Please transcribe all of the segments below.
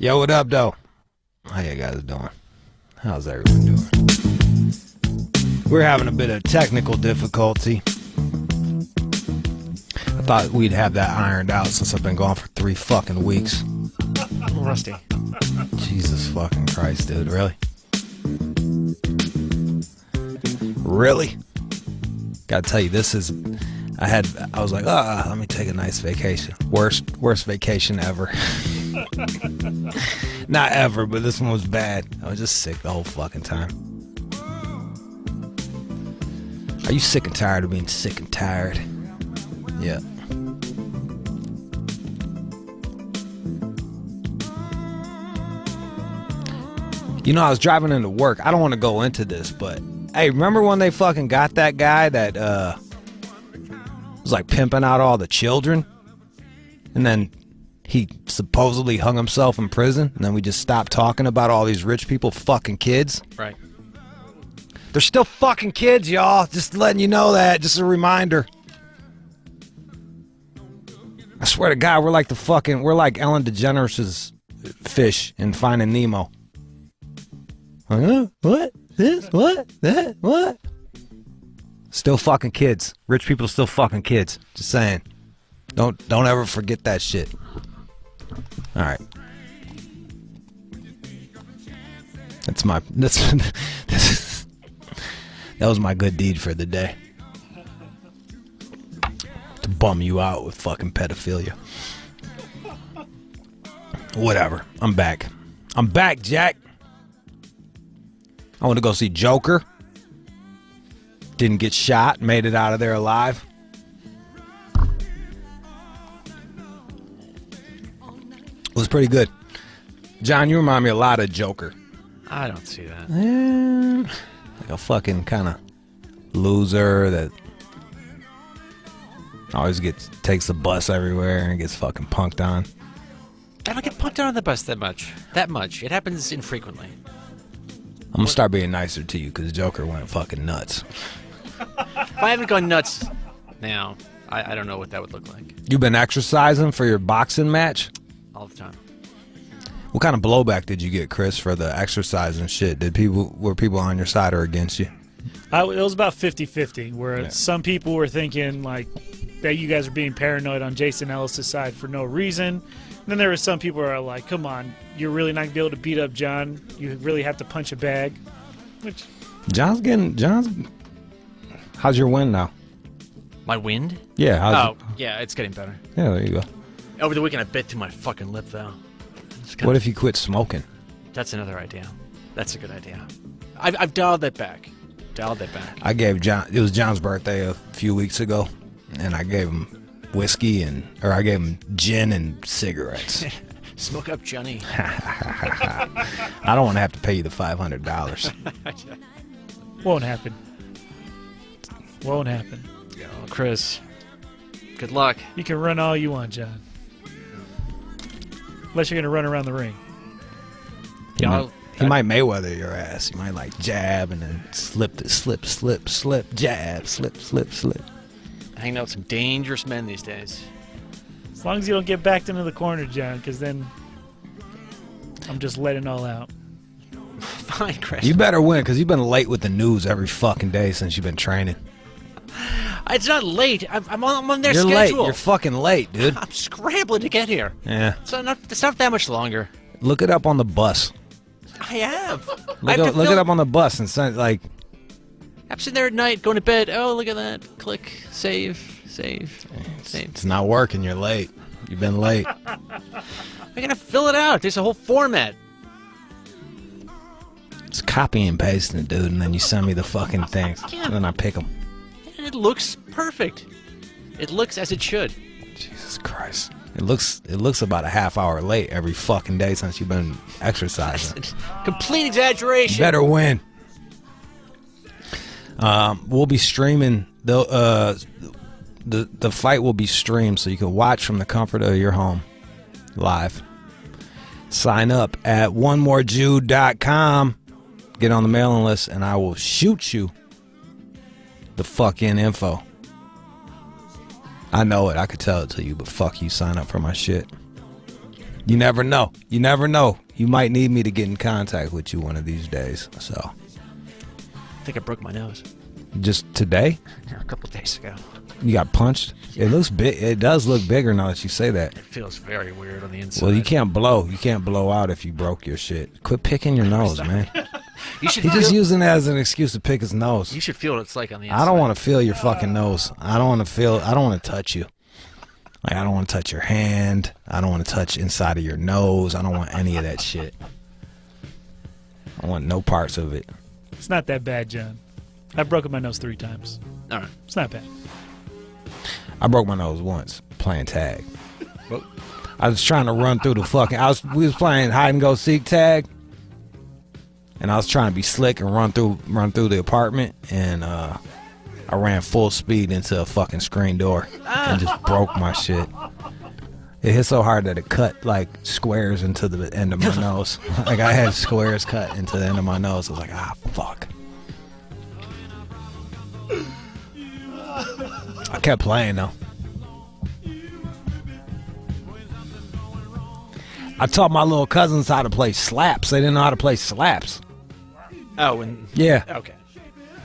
Yo, what up, though? How you guys doing? How's everyone doing? We're having a bit of technical difficulty. I thought we'd have that ironed out since I've been gone for 3 fucking weeks. Rusty. Jesus fucking Christ, dude. Really? Really? Gotta tell you, this is... I was like, let me take a nice vacation. Worst vacation ever. Not ever, but this one was bad. I was just sick the whole fucking time. Are you sick and tired of being sick and tired? Yeah. You know, I was driving into work. I don't want to go into this, but hey, remember when they fucking got that guy that was like pimping out all the children? And then he supposedly hung himself in prison, and then we just stopped talking about all these rich people fucking kids. Right. They're still fucking kids, y'all. Just letting you know that. Just a reminder. I swear to God, we're like Ellen DeGeneres' fish in Finding Nemo. What? This? What? That? What? Still fucking kids. Rich people still fucking kids. Just saying. Don't ever forget that shit. All right. That was my good deed for the day. To bum you out with fucking pedophilia. Whatever. I'm back. I'm back, Jack. I want to go see Joker. Didn't get shot. Made it out of there alive. It was pretty good. John, you remind me a lot of Joker. I don't see that. Like a fucking kind of loser that always takes the bus everywhere and gets fucking punked on. I don't get punked on the bus that much. That much. It happens infrequently. I'm gonna start being nicer to you because Joker went fucking nuts. If I haven't gone nuts now, I don't know what that would look like. You've been exercising for your boxing match? All the time. What kind of blowback did you get, Chris, for the exercise and shit? Were people on your side or against you? It was about 50-50, where some people were thinking like that you guys are being paranoid on Jason Ellis' side for no reason. And then there were some people who are like, come on, you're really not going to be able to beat up John. You really have to punch a bag. Which how's your win now? My wind? Yeah. Yeah, it's getting better. Yeah, there you go. Over the weekend, I bit through my fucking lip, though. What if you quit smoking? That's another idea. That's a good idea. I've dialed that back. I gave John, it was John's birthday a few weeks ago, and I gave him whiskey I gave him gin and cigarettes. Smoke up, Johnny. I don't want to have to pay you the $500. Won't happen. Won't happen. Oh, Chris. Good luck. You can run all you want, John. Unless you're going to run around the ring. He might Mayweather your ass. He might like jab and then slip, jab, slip. Hanging out with some dangerous men these days. As long as you don't get backed into the corner, John, because then I'm just letting all out. Fine, Chris. You better win, because you've been late with the news every fucking day since you've been training. It's not late. I'm on their You're schedule. Late. You're fucking late, dude. I'm scrambling to get here. Yeah. It's not that much longer. Look it up on the bus. I have. Look it up on the bus and send I'm sitting there at night, going to bed. Oh, look at that. Click, save. It's not working. You're late. You've been late. I gotta fill it out. There's a whole format. Just copy and paste it, dude, and then you send me the fucking things. Yeah. And then I pick them. It looks perfect. It looks as it should. Jesus Christ. It looks about a half hour late every fucking day since you've been exercising. Complete exaggeration. You better win. We'll be streaming the fight will be streamed so you can watch from the comfort of your home live. Sign up at onemorejude.com. Get on the mailing list and I will shoot you the fucking info. I know it. I could tell it to you, but fuck you. Sign up for my shit. You never know. You never know. You might need me to get in contact with you one of these days. So, I think I broke my nose. just today, A couple days ago. you got punched. It looks big. It does look bigger now that you say that. It feels very weird on the inside. Well, you can't blow. You can't blow out if you broke your shit. Quit picking your nose, man. You should He's feel, just using that as an excuse to pick his nose. You should feel what it's like on the inside. I don't want to feel your fucking nose. I don't want to feel. I don't want to touch you. Like, I don't want to touch your hand. I don't want to touch inside of your nose. I don't want any of that shit. I want no parts of it. It's not that bad, John. I've broken my nose 3 times. All right. It's not bad. I broke my nose once playing tag. Well, I was trying to run through the fucking. We was playing hide and go seek tag, and I was trying to be slick and run through the apartment, and I ran full speed into a fucking screen door and just broke my shit. It hit so hard that it cut like squares into the end of my nose. Like I had squares cut into the end of my nose. I was like, fuck. I kept playing though. I taught my little cousins how to play slaps. They didn't know how to play slaps. oh, and Yeah. okay.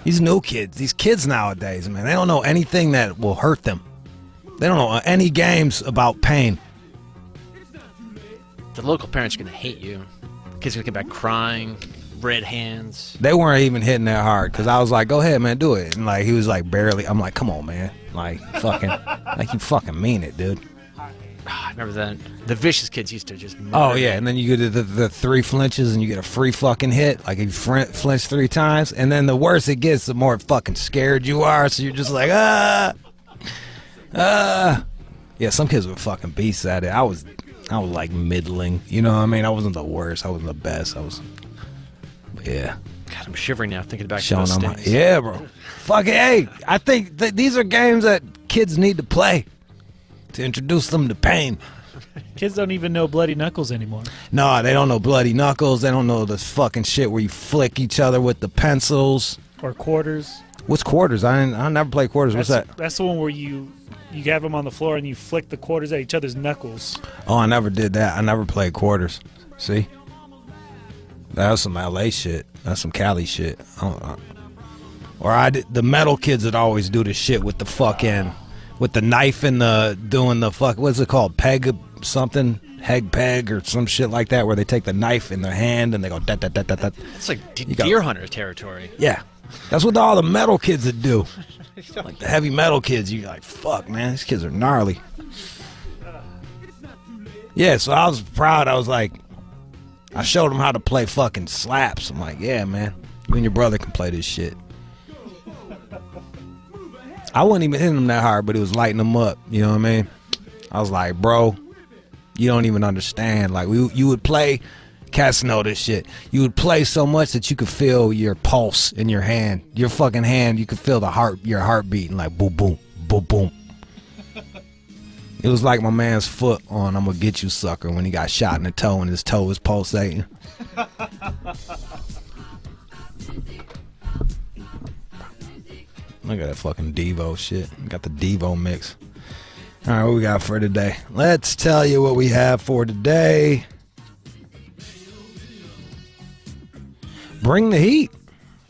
These new kids, these kids nowadays, man, they don't know anything that will hurt them. They don't know any games about pain. The local parents are gonna hate you. Kids are gonna get back crying, red hands. They weren't even hitting that hard because I was like, go ahead, man, do it. And like, he was like, barely. I'm like, come on, man. Like, fucking, like, you fucking mean it, dude. I remember that. The vicious kids used to just. Oh, murder yeah. me. And then you get the 3 flinches and you get a free fucking hit. Like, if you flinch 3 times. And then the worse it gets, the more fucking scared you are. So you're just like, Yeah, some kids were fucking beasts at it. I was like middling. You know what I mean? I wasn't the worst. I wasn't the best. Yeah. God, I'm shivering now thinking back Showing to those them. things. Yeah, bro. Fucking, hey, I think these are games that kids need to play to introduce them to pain. Kids don't even know bloody knuckles anymore. No, they don't know bloody knuckles. They don't know this fucking shit where you flick each other with the pencils. Or quarters. What's quarters? I never played quarters. What's that? That's the one where you have them on the floor and you flick the quarters at each other's knuckles. Oh, I never did that. I never played quarters. See? That was some LA shit. That's some Cali shit. Or the metal kids that always do the shit with the fucking, with the knife and doing the fuck, what's it called? Peg something? Heg peg or some shit like that where they take the knife in their hand and they go da da da da da. It's like deer hunter territory. Yeah. That's what all the metal kids that do. Like the heavy metal kids, you're like, fuck, man, these kids are gnarly. Yeah, so I was proud. I was like, I showed them how to play fucking slaps. I'm like, yeah, man, you and your brother can play this shit. I wasn't even hitting them that hard, but it was lighting them up. You know what I mean? I was like, bro, you don't even understand. Like, you would play, cats know this shit. You would play so much that you could feel your pulse in your hand. Your fucking hand, you could feel your heart beating like boom, boom, boom, boom. It was like my man's foot on "I'm gonna get you, sucker" when he got shot in the toe and his toe was pulsating. Look at that fucking Devo shit. Got the Devo mix. All right, what we got for today? Let's tell you what we have for today. Bring the heat.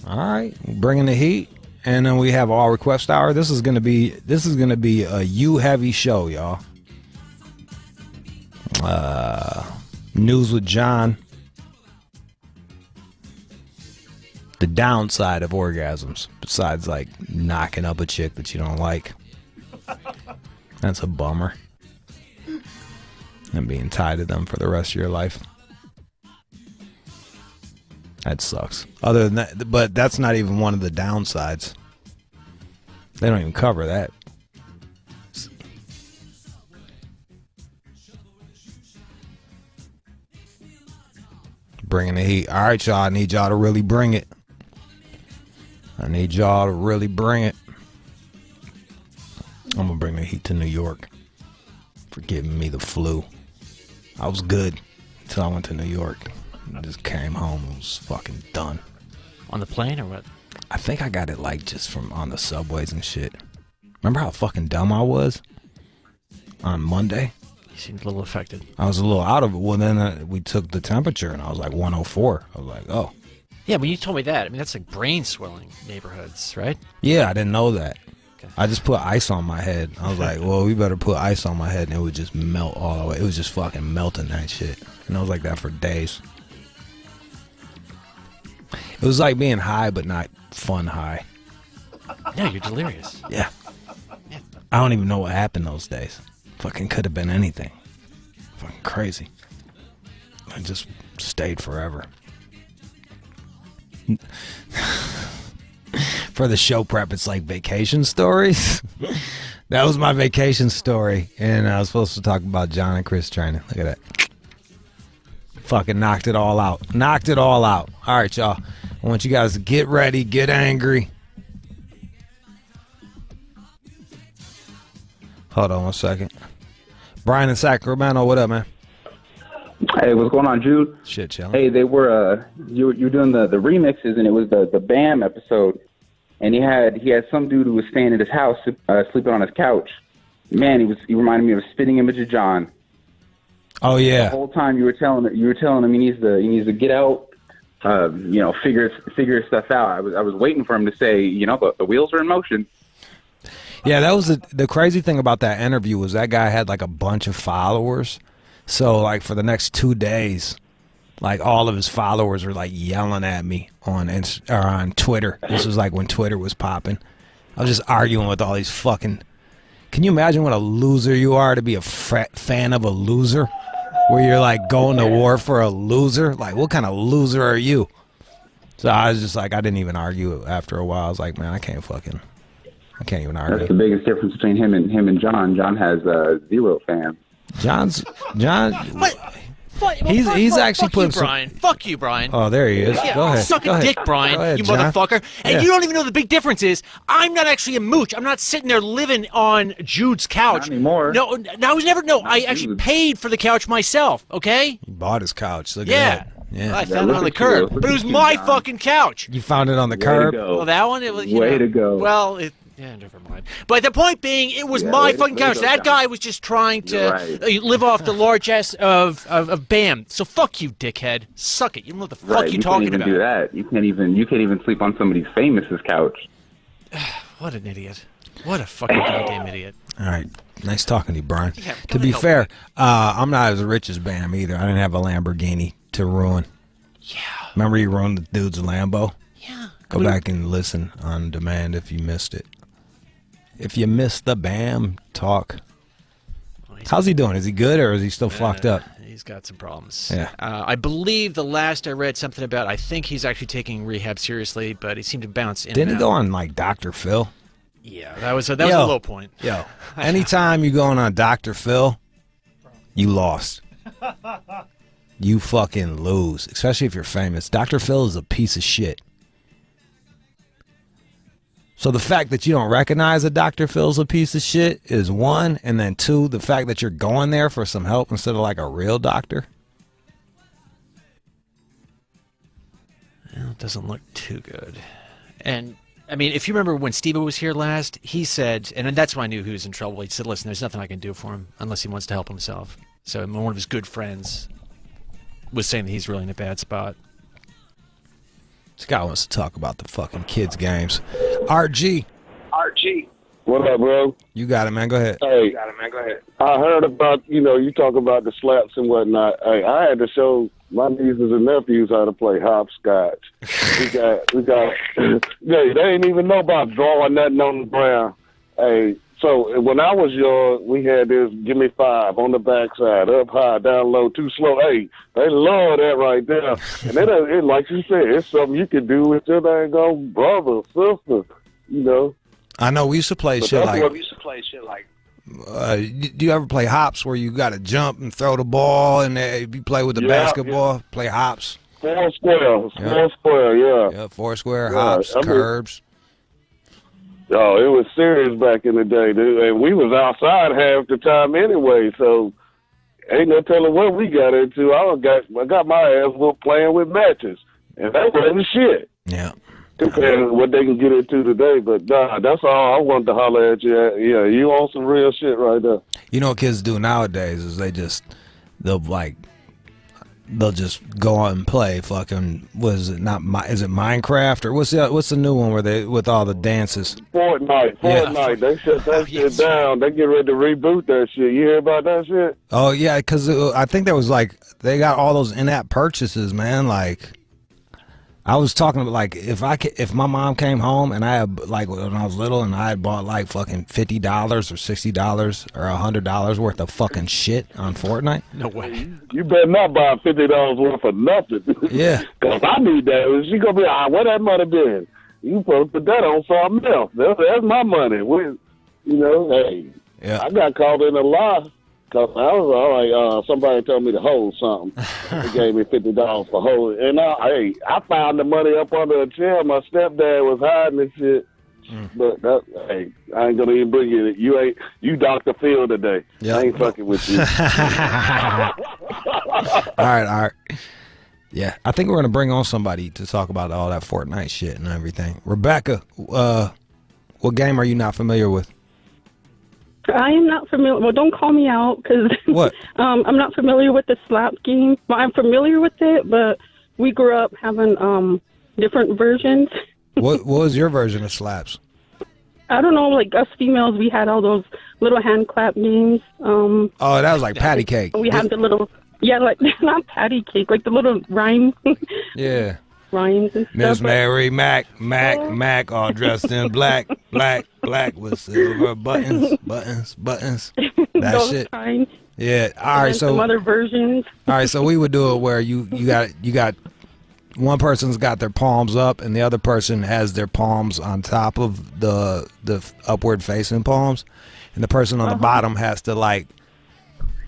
All right, bringing the heat. And then we have all request hour. This is gonna be a you heavy show, y'all. News with John. The downside of orgasms, besides like knocking up a chick that you don't like. That's a bummer. And being tied to them for the rest of your life. That sucks. Other than that, but that's not even one of the downsides. They don't even cover that. Bringing the heat. All right, y'all. I need y'all to really bring it. I need y'all to really bring it. I'm going to bring the heat to New York for giving me the flu. I was good until I went to New York. I just came home and was fucking done. On the plane or what? I think I got it like just from on the subways and shit. Remember how fucking dumb I was on Monday? seemed a little affected. I was a little out of it. Well, then we took the temperature, and I was like 104. I was like, oh. Yeah, when you told me that, I mean, that's like brain swelling neighborhoods, right? Yeah, I didn't know that. Okay. I just put ice on my head. I was like, well, we better put ice on my head, and it would just melt all the way. It was just fucking melting that shit. And I was like that for days. It was like being high, but not fun high. Yeah, you're delirious. Yeah. I don't even know what happened those days. Fucking could have been anything. Fucking crazy. I just stayed forever. For the show prep, it's like vacation stories. That was my vacation story, and I was supposed to talk about John and Chris training. Look at that. Fucking knocked it all out. Knocked it all out. All right, y'all. I want you guys to get ready, get angry. Hold on 1 second. Brian in Sacramento, what up, man? Hey, what's going on, Jude? Shit, chillin'. Hey, they were you were doing the remixes, and it was the BAM episode, and he had some dude who was staying at his house, sleeping on his couch. Man, he reminded me of a spitting image of John. Oh yeah. The whole time you were telling him he needs to get out, figure stuff out. I was waiting for him to say, the wheels are in motion. Yeah, that was the crazy thing about that interview was that guy had like a bunch of followers. So like for the next 2 days, like all of his followers were like yelling at me on Twitter. This was like when Twitter was popping. I was just arguing with all these fucking. Can you imagine what a loser you are to be a fan of a loser? Where you're like going to war for a loser? Like what kind of loser are you? So I was just like, I didn't even argue after a while. I was like, man, I can't even argue. That's the biggest difference between him and John. John has 0 fans. John. But, He's actually putting some. Brian. Fuck you, Brian. Oh, there he is. Yeah, Go ahead. suck Go a ahead. dick, Brian, Go ahead, you John. motherfucker. And Yeah. you don't even know the big difference is I'm not actually a mooch. I'm not sitting there living on Jude's couch. Not anymore. No, I was never. No, I actually paid for the couch myself. Okay. He bought his couch. Look Yeah. at that. Yeah. I found it look on the at you. curb, Look but it was at you, my John. fucking couch. You found it on the Way curb. to go. Well, that one, it was. Way to go. Well, yeah, never mind. But the point being, it was Yeah, my way to fucking couch. go, That John. guy was just trying to You're right. live off the largesse of BAM. So fuck you, dickhead. Suck it. You don't know what the fuck Right, you're you talking can't even about. do that. You can't even sleep on somebody's famous's couch. What an idiot. What a fucking goddamn idiot. All right. Nice talking to you, Brian. Yeah, To go be the hell fair, I'm not as rich as Bam either. I didn't have a Lamborghini to ruin. Yeah. Remember you ruined the dude's Lambo? Yeah. Go back and listen on demand if you missed it. If you missed the Bam talk. How's he doing? Is he good or is he still fucked up? He's got some problems. Yeah. I believe the last I read something about, I think he's actually taking rehab seriously, but he seemed to bounce in Didn't he and go out. on like Dr. Phil? Yeah, that was a low point. Yo, anytime you going on Dr. Phil, you lost. You fucking lose, especially if you're famous. Dr. Phil is a piece of shit. So the fact that you don't recognize that Dr. Phil's a piece of shit is one, and then two, the fact that you're going there for some help instead of like a real doctor. Well, it doesn't look too good. And, I mean, if you remember when Steve was here last, he said, and that's when I knew he was in trouble, he said, listen, there's nothing I can do for him unless he wants to help himself. So one of his good friends was saying that he's really in a bad spot. This guy wants to talk about the fucking kids' games. RG. What up, bro? You got it, man. Go ahead. Hey, I heard about, you talk about the slaps and whatnot. Hey, I had to show my nieces and nephews how to play hopscotch. we got, they ain't even know about drawing nothing on the ground. Hey, so when I was young, we had this give me 5 on the backside, up high, down low, too slow. Hey, they love that right there. And it like you said, it's something you can do with your dang own brother, sister, I know we used to play But shit that's like. what- Do you ever play hops where you got to jump and throw the ball and you play with the Yeah, basketball? Play hops. Four square, yeah. Yeah, four square Yeah, hops, I mean- curbs. Oh, it was serious back in the day, dude. And we was outside half the time anyway, so ain't no telling what we got into. I got my ass whooped playing with matches, and that wasn't shit. Yeah. compared to what they can get into today. But nah, that's all I wanted to holler at you at. Yeah, you on some real shit right there. You know what kids do nowadays is they'll just go out and play fucking, is it Minecraft or what's the new one where they with all the dances? Fortnite. Yeah. They shut that shit down. They get ready to reboot that shit. You hear about that shit? Oh yeah, because I think there was they got all those in-app purchases, man. Like I was talking about if my mom came home and I had when I was little and I had bought fucking $50 or $60 or $100 worth of fucking shit on Fortnite. No way. You better not buy $50 worth of nothing. Yeah. Cause I need that. She gonna be where that money been? You supposed to put that on something else. That's my money. Hey. Yeah. I got caught in a lie. Cause I was all right. Somebody told me to hold something. They gave me $50 for holding. And I found the money up under a chair. My stepdad was hiding and shit. But I ain't gonna even bring you. You Dr. Phil today. Yep. I ain't fucking with you. All right. Yeah, I think we're gonna bring on somebody to talk about all that Fortnite shit and everything. Rebecca, what game are you not familiar with? I am not familiar. Well, don't call me out because What? I'm not familiar with the slap game. Well, I'm familiar with it, but we grew up having different versions. What was your version of slaps? I don't know. Like us females, we had all those little hand clap games. Oh, that was like patty cake. We had the little, not patty cake, like the little rhyme. Yeah. Rhymes and stuff. Miss Mary Mac, all dressed in black with silver buttons. That Those shit. kinds. Yeah. All right. So some other versions. All right. So we would do it where you got one person's got their palms up and the other person has their palms on top of the upward facing palms, and the person on the bottom has to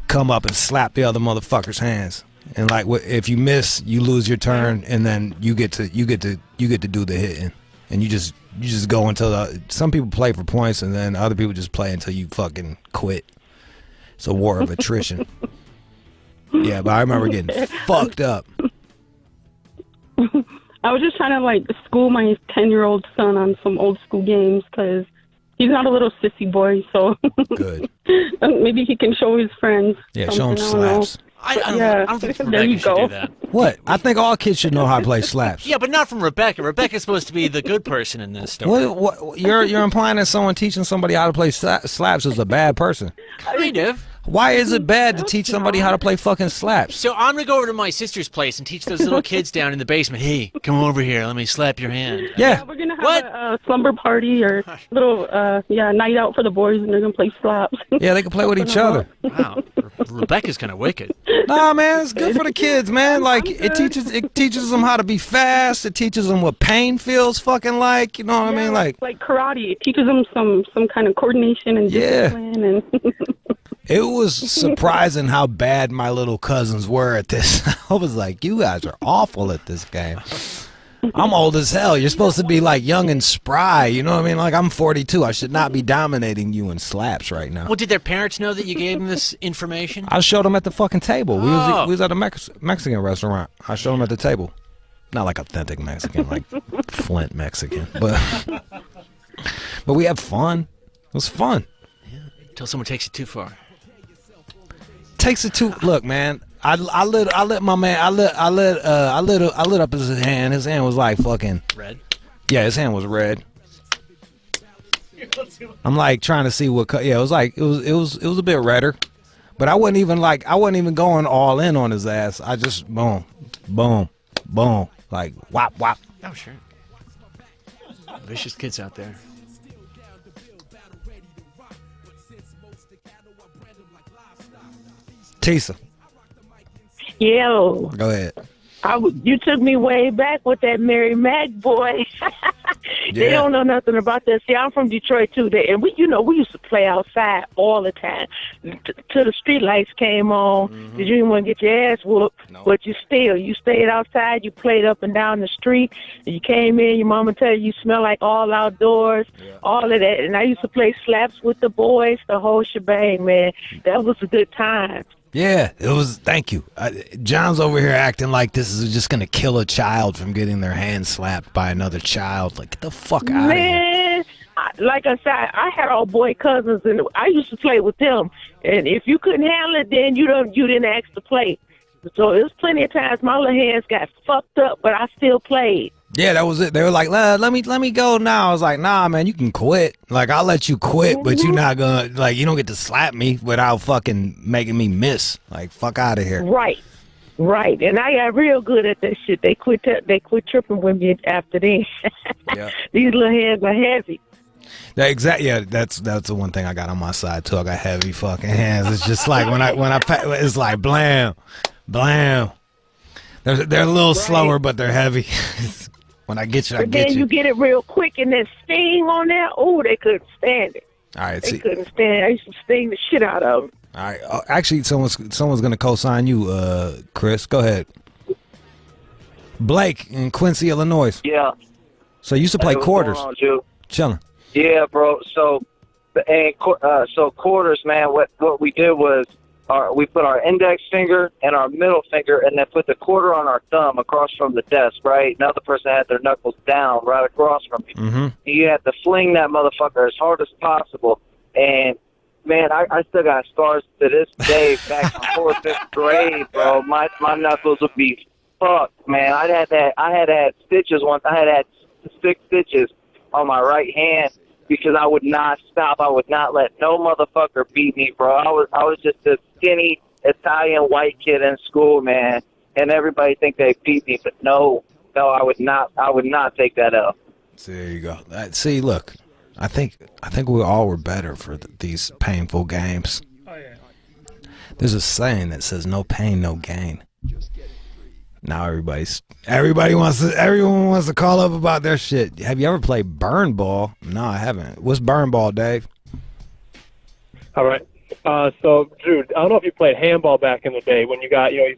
come up and slap the other motherfucker's hands. And if you miss, you lose your turn, and then you get to do the hitting, and you just go until some people play for points, and then other people just play until you fucking quit. It's a war of attrition. Yeah, but I remember getting fucked up. I was just trying to school my 10-year-old son on some old school games because he's not a little sissy boy, so Good. Maybe he can show his friends. Yeah, show him slaps. I don't think There you Rebecca should go. do that. What? I think all kids should know how to play slaps. Yeah, but not from Rebecca. Rebecca's supposed to be the good person in this story. What? You're implying that someone teaching somebody how to play slaps is a bad person. Kind of. Why is it bad to teach somebody how to play fucking slaps? So I'm going to go over to my sister's place and teach those little kids down in the basement, hey, come over here, let me slap your hand. Yeah. We're going to have a slumber party or little night out for the boys, and they're going to play slaps. Yeah, they can play with each other. Wow, Rebecca's kind of wicked. Nah, man, it's good for the kids, man. It teaches them how to be fast. It teaches them what pain feels fucking like. You know what I mean? Like karate. It teaches them some kind of coordination and discipline. And it was surprising how bad my little cousins were at this. I was like, you guys are awful at this game. I'm old as hell. You're supposed to be young and spry. You know what I mean? I'm 42. I should not be dominating you in slaps right now. Well, did their parents know that you gave them this information? I showed them at the fucking table. We was at a Mexican restaurant. I showed them at the table. Not like authentic Mexican, like Flint Mexican. But we had fun. It was fun. Yeah, until someone takes it too far. Look, man. I lit my man. I lit up his hand. His hand was fucking red. Yeah, his hand was red. I'm trying to see what. Yeah, it was a bit redder, but I wasn't even going all in on his ass. I just boom, whop whop. Oh sure. Vicious kids out there. Tisa. Yo. Go ahead. You took me way back with that Mary Mac boy. They don't know nothing about that. See, I'm from Detroit too, and we used to play outside all the time. Till the street lights came on, you didn't want to get your ass whooped, but you stayed outside. You played up and down the street. And you came in, your mama tell you smell like all outdoors, all of that. And I used to play slaps with the boys, the whole shebang, man. That was a good time. Yeah, it was. Thank you. John's over here acting like this is just gonna kill a child from getting their hand slapped by another child. Like, get the fuck out of here. Man, like I said, I had all boy cousins, and I used to play with them. And if you couldn't handle it, then you didn't ask to play. So it was plenty of times my little hands got fucked up, but I still played. Yeah, that was it. They were like, let me go now. I was like, nah, man, you can quit. Like, I'll let you quit, but you're not gonna, like, you don't get to slap me without fucking making me miss. Like, fuck out of here. Right. And I got real good at that shit. They quit tripping with me after that. Yeah. These little hands are heavy. Yeah, that's the one thing I got on my side too. I got heavy fucking hands. It's just like when I it's like blam, blam. They're a little slower, but they're heavy. When I get you, I but get then you. you get it real quick, and that sting on there, oh, they couldn't stand it. All right, They couldn't stand it. I used to sting the shit out of them. All right, actually, someone's gonna co-sign you, Chris. Go ahead. Blake in Quincy, Illinois. Yeah. So you used to play What's quarters. going on, Jude? Chilling. Yeah, bro. So quarters, man. What we did was we put our index finger and our middle finger, and then put the quarter on our thumb across from the desk. Right. Now the person had their knuckles down right across from you. Mm-hmm. You had to fling that motherfucker as hard as possible. And man, I still got scars to this day back from 4th, 5th grade, bro. My knuckles would be fucked, man. I had stitches once. I had 6 stitches on my right hand because I would not stop. I would not let no motherfucker beat me, bro. I was just a skinny Italian white kid in school, man, and everybody think they beat me, but no, I would not take that up. So there you go. See, look, I think we all were better for these painful games. Oh yeah. There's a saying that says "no pain, no gain." Now everyone wants to call up about their shit. Have you ever played burn ball? No, I haven't. What's burn ball, Dave? All right. So, Jude, I don't know if you played handball back in the day when you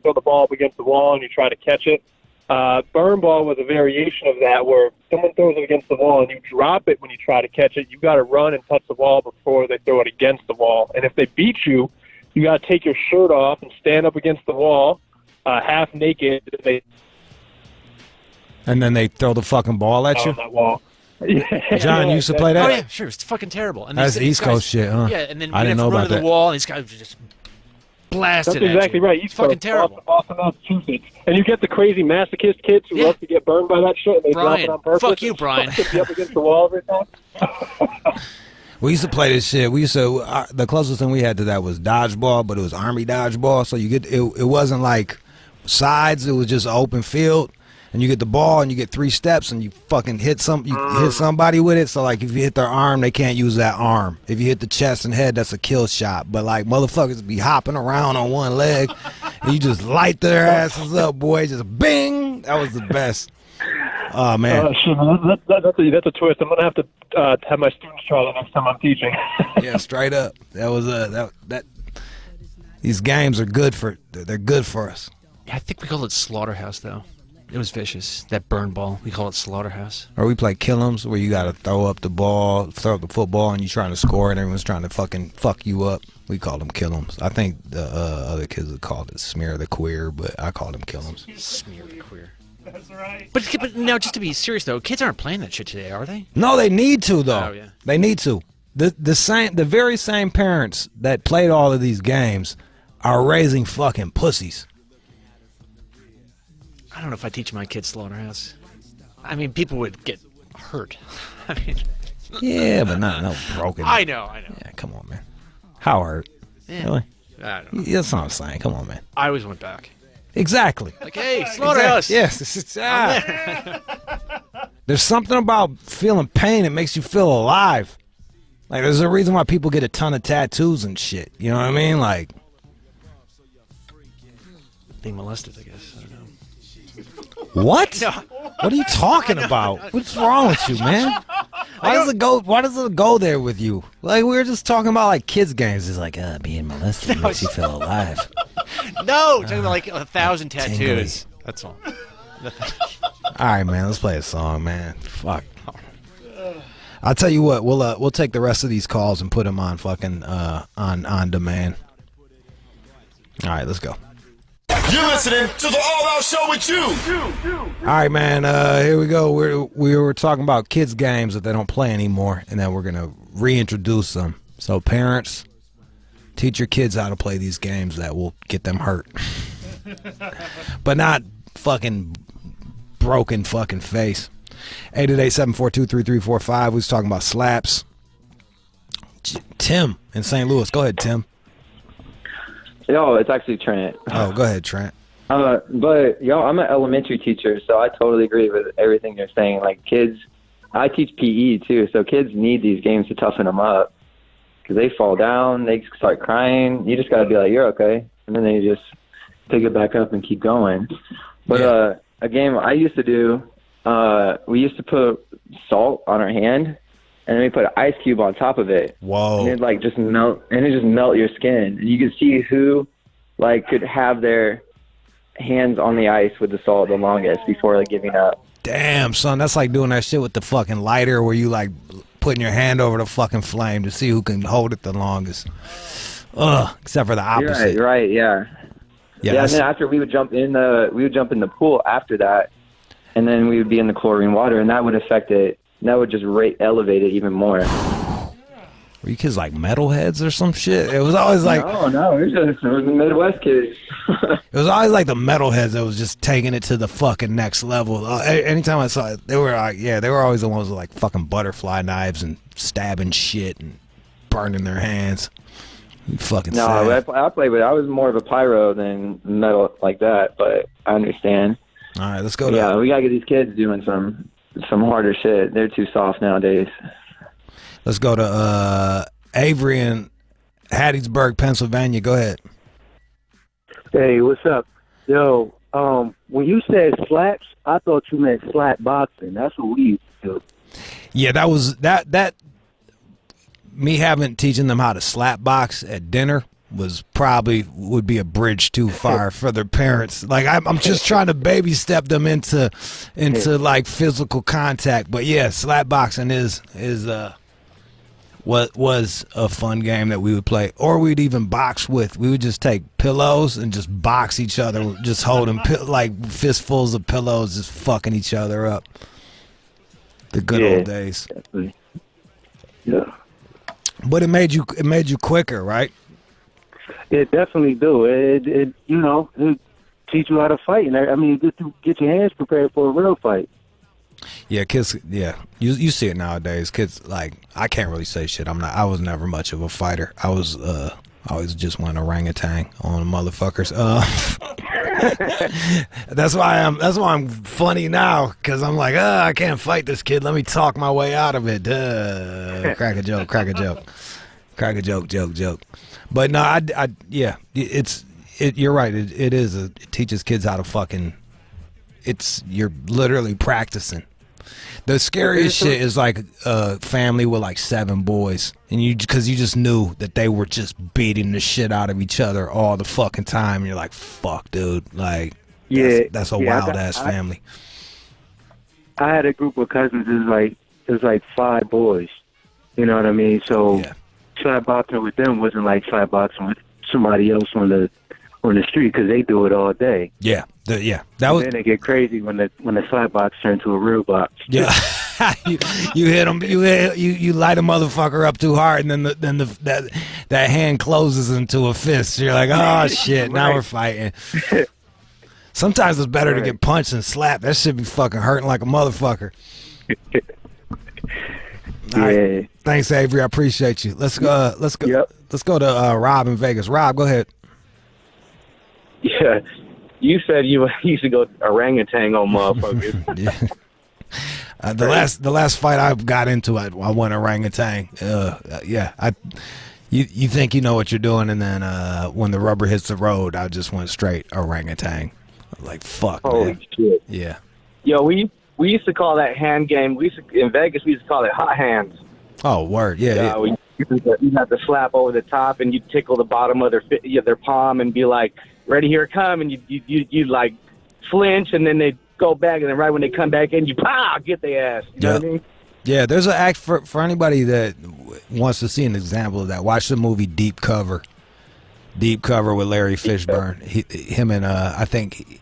throw the ball up against the wall and you try to catch it. Burn ball was a variation of that where someone throws it against the wall and you drop it when you try to catch it. You got to run and touch the wall before they throw it against the wall. And if they beat you, you got to take your shirt off and stand up against the wall, half naked. And then they throw the fucking ball at you? On that wall. Yeah. John, you used to play that? Oh yeah, sure. It's fucking terrible. And That's these East guys, Coast shit, huh? Yeah, and then I didn't know run about to the that. wall, and these guys would just blasted That's exactly at you. right. It's fucking terrible. Boston, Massachusetts. And you get the crazy masochist kids who love to get burned by that shit, and they Brian, drop it on purpose. fuck you, Brian. Be up against the wall every time. We used to play this shit. The closest thing we had to that was dodgeball, but it was Army dodgeball. So it wasn't like sides. It was just an open field. And you get the ball and you get 3 steps and you fucking hit somebody with it. So like if you hit their arm, they can't use that arm. If you hit the chest and head, that's a kill shot. But like motherfuckers be hopping around on one leg and you just light their asses up, boy. Just bing. That was the best. Oh man. Shit, that's a twist. I'm gonna have to have my students try that next time I'm teaching. Yeah, straight up. That was that. These games are good for us. Yeah, I think we call it Slaughterhouse though. It was vicious. That burn ball. We call it Slaughterhouse. Or we play Kill-'ems where you got to throw up the football, and you're trying to score, and everyone's trying to fucking fuck you up. We call them Kill-'ems. I think the other kids would call it Smear the Queer, but I call them Kill-'ems. Smear the Queer. That's right. But now, just to be serious though, kids aren't playing that shit today, are they? No, they need to though. Oh, yeah. They need to. The very same parents that played all of these games are raising fucking pussies. I don't know if I teach my kids Slaughterhouse. I mean, people would get hurt. I mean, Yeah, but not no broken. I know. Yeah, come on, man. How hurt? Yeah. Really? I don't know. That's what I'm saying. Come on, man. I always went back. Exactly. Like, hey, Slaughterhouse. Yes. There's something about feeling pain that makes you feel alive. Like, there's a reason why people get a ton of tattoos and shit. You know what I mean? Like, Being molested, I guess. I don't know. what? No. What are you talking about? What's wrong with you, man? Why does it go there with you? Like, we were just talking about like kids games. It's like, being molested makes you feel alive. No, talking about like 1,000 tattoos. tingly. That's all. All right, man. Let's play a song, man. Fuck. I'll tell you what. We'll take the rest of these calls and put them on fucking on demand. All right, let's go. You're listening to the All Out Show with you. All right, man. Here we go. We were talking about kids' games that they don't play anymore, and then we're gonna reintroduce them. So, parents, teach your kids how to play these games that will get them hurt, but not fucking broken fucking face. 888-742-3345. We was talking about slaps. Tim in St. Louis. Go ahead, Tim. Yo, it's actually Trent. Oh, go ahead, Trent. But yo, I'm an elementary teacher, so I totally agree with everything you're saying. Like kids, I teach PE too, so kids need these games to toughen them up because they fall down, they start crying. You just gotta be like, you're okay, and then they just pick it back up and keep going. But a game I used to do, we used to put salt on our hand, and then we put an ice cube on top of it. Whoa! And it like just melt, and it just melt your skin, and you could see who like could have their hands on the ice with the salt the longest before like giving up. Damn, son, that's like doing that shit with the fucking lighter where you like putting your hand over the fucking flame to see who can hold it the longest. Ugh, except for the opposite. You're right, yeah. Yeah, and then after we would jump in the pool after that, and then we would be in the chlorine water, and that would affect it. That would just elevate it even more. Were you kids like metalheads or some shit? It was always like no, it was the Midwest kids. It was always like the metalheads that was just taking it to the fucking next level. Anytime I saw it, they were like, they were always the ones with like fucking butterfly knives and stabbing shit and burning their hands. Fucking no, I played with. I was more of a pyro than metal like that, but I understand. All right, let's go. We gotta get these kids doing some harder shit. They're too soft nowadays. Let's go to Avery in Hattiesburg, Pennsylvania. Go ahead. Hey, what's up? Yo, when you said slaps, I thought you meant slap boxing. That's what we used to do. Yeah, that was that me teaching them how to slap box at dinner would be a bridge too far for their parents. Like I'm just trying to baby step them into like physical contact. But yeah, slap boxing is what was a fun game that we would play, or we'd even box with. We would just take pillows and just box each other, just holding like fistfuls of pillows, just fucking each other up. The good old days. Definitely. Yeah. But it made you quicker, right? It definitely do. It teach you how to fight, and I mean, get your hands prepared for a real fight. Yeah, kids. Yeah, you see it nowadays. Kids, like, I can't really say shit. I was never much of a fighter. I always just went orangutan on motherfuckers. That's why I'm funny now, because I'm like, I can't fight this kid. Let me talk my way out of it. Crack a joke. Joke. But no, you're right. It teaches kids how to fucking. You're literally practicing. The scariest shit is like a family with like 7 boys, and because you just knew that they were just beating the shit out of each other all the fucking time. And you're like, fuck, dude. Like, that's a wild ass family. I had a group of cousins. It was like 5 boys. You know what I mean? So slap boxing with them wasn't like slap boxing with somebody else on the street, because they do it all day. Yeah. Then it get crazy when the slap box turns to a real box. Yeah, you hit them. You light a motherfucker up too hard, and then that hand closes into a fist. So you're like, oh shit, now we're fighting. Sometimes it's better to get punched than slapped. That shit be fucking hurting like a motherfucker. All right. Thanks, Avery. I appreciate you. Let's go. Let's go to Rob in Vegas. Rob, go ahead. Yeah, you said you used to go orangutan on motherfuckers. Yeah. The last fight I got into, I went orangutan. You think you know what you're doing, and then when the rubber hits the road, I just went straight orangutan. Like, fuck, Holy man. shit. Yeah. Yo, we used to call that hand game. In Vegas, we used to call it hot hands. Oh, word. Yeah. You have to slap over the top, and you tickle the bottom of their palm, and be like, ready, here it come, and you like flinch, and then they go back, and then right when they come back in, you get their ass. You know what I mean? Yeah, there's an act for anybody that wants to see an example of that. Watch the movie Deep Cover. Deep Cover with Larry Fishburne. Him and I think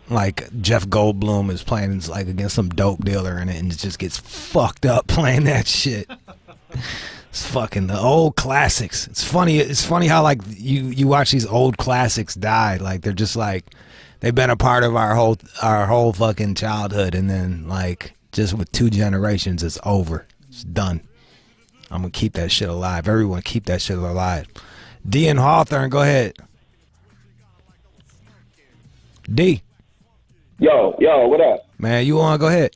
like Jeff Goldblum is playing like against some dope dealer in it, and it just gets fucked up playing that shit. It's fucking the old classics. It's funny. It's funny how like you watch these old classics die. Like they're just like they've been a part of our whole fucking childhood, and then like just with 2 generations, it's over. It's done. I'm gonna keep that shit alive. Everyone keep that shit alive. D and Hawthorne, go ahead. D. Yo, what up? Man, you wanna go ahead?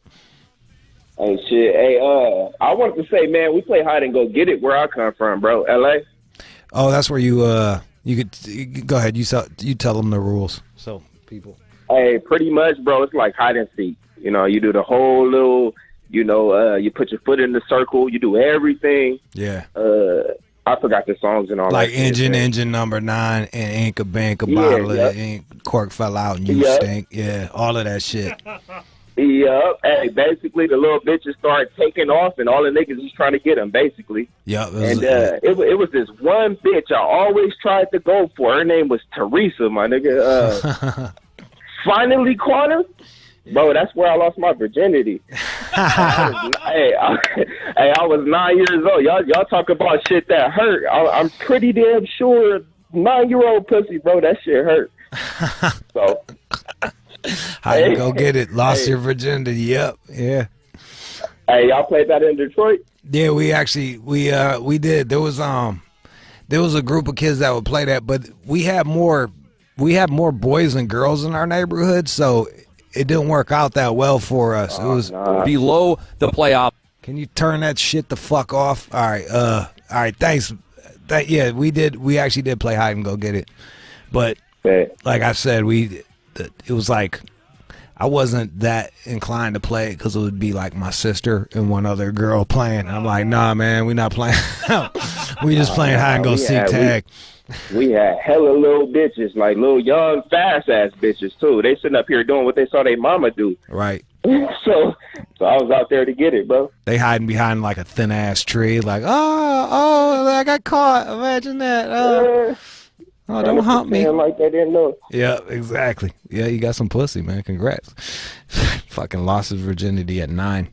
Oh shit. Hey, I wanted to say, man, we play hide and go get it where I come from, bro. LA. Oh, that's where you could go ahead. You tell them the rules. So people. Hey, pretty much, bro. It's like hide and seek. You know, you do the whole little. You know, you put your foot in the circle. You do everything. Yeah. I forgot the songs and all like that. Like engine number 9 and ink a bank a bottle of ink cork fell out and you stink. Yeah, all of that shit. Yep. Hey, basically the little bitches started taking off and all the niggas was trying to get them, basically. Yep. It was this one bitch I always tried to go for. Her name was Teresa, my nigga. Finally caught her. Bro, that's where I lost my virginity. I was 9 years old. Y'all talk about shit that hurt. I'm pretty damn sure 9-year-old pussy, bro, that shit hurt. So, how you go get it? Lost your virginity? Yep. Yeah. Hey, y'all played that in Detroit? Yeah, we did. There was a group of kids that would play that, but we had more boys than girls in our neighborhood, so it didn't work out that well for us. It was below the playoff. Can you turn that shit the fuck off? All right, thanks. Yeah, we actually did play hide and go get it. But like I said, it was like I wasn't that inclined to play it because it would be like my sister and one other girl playing. I'm like, nah, man, we not playing. We just playing hide and go seek tag. We had hella little bitches, like little young, fast-ass bitches, too. They sitting up here doing what they saw their mama do. Right. So I was out there to get it, bro. They hiding behind, like, a thin-ass tree, like, oh, I got caught. Imagine that. Oh, don't hump me. Like they didn't know. Yeah, exactly. Yeah, you got some pussy, man. Congrats. Fucking lost his virginity at 9.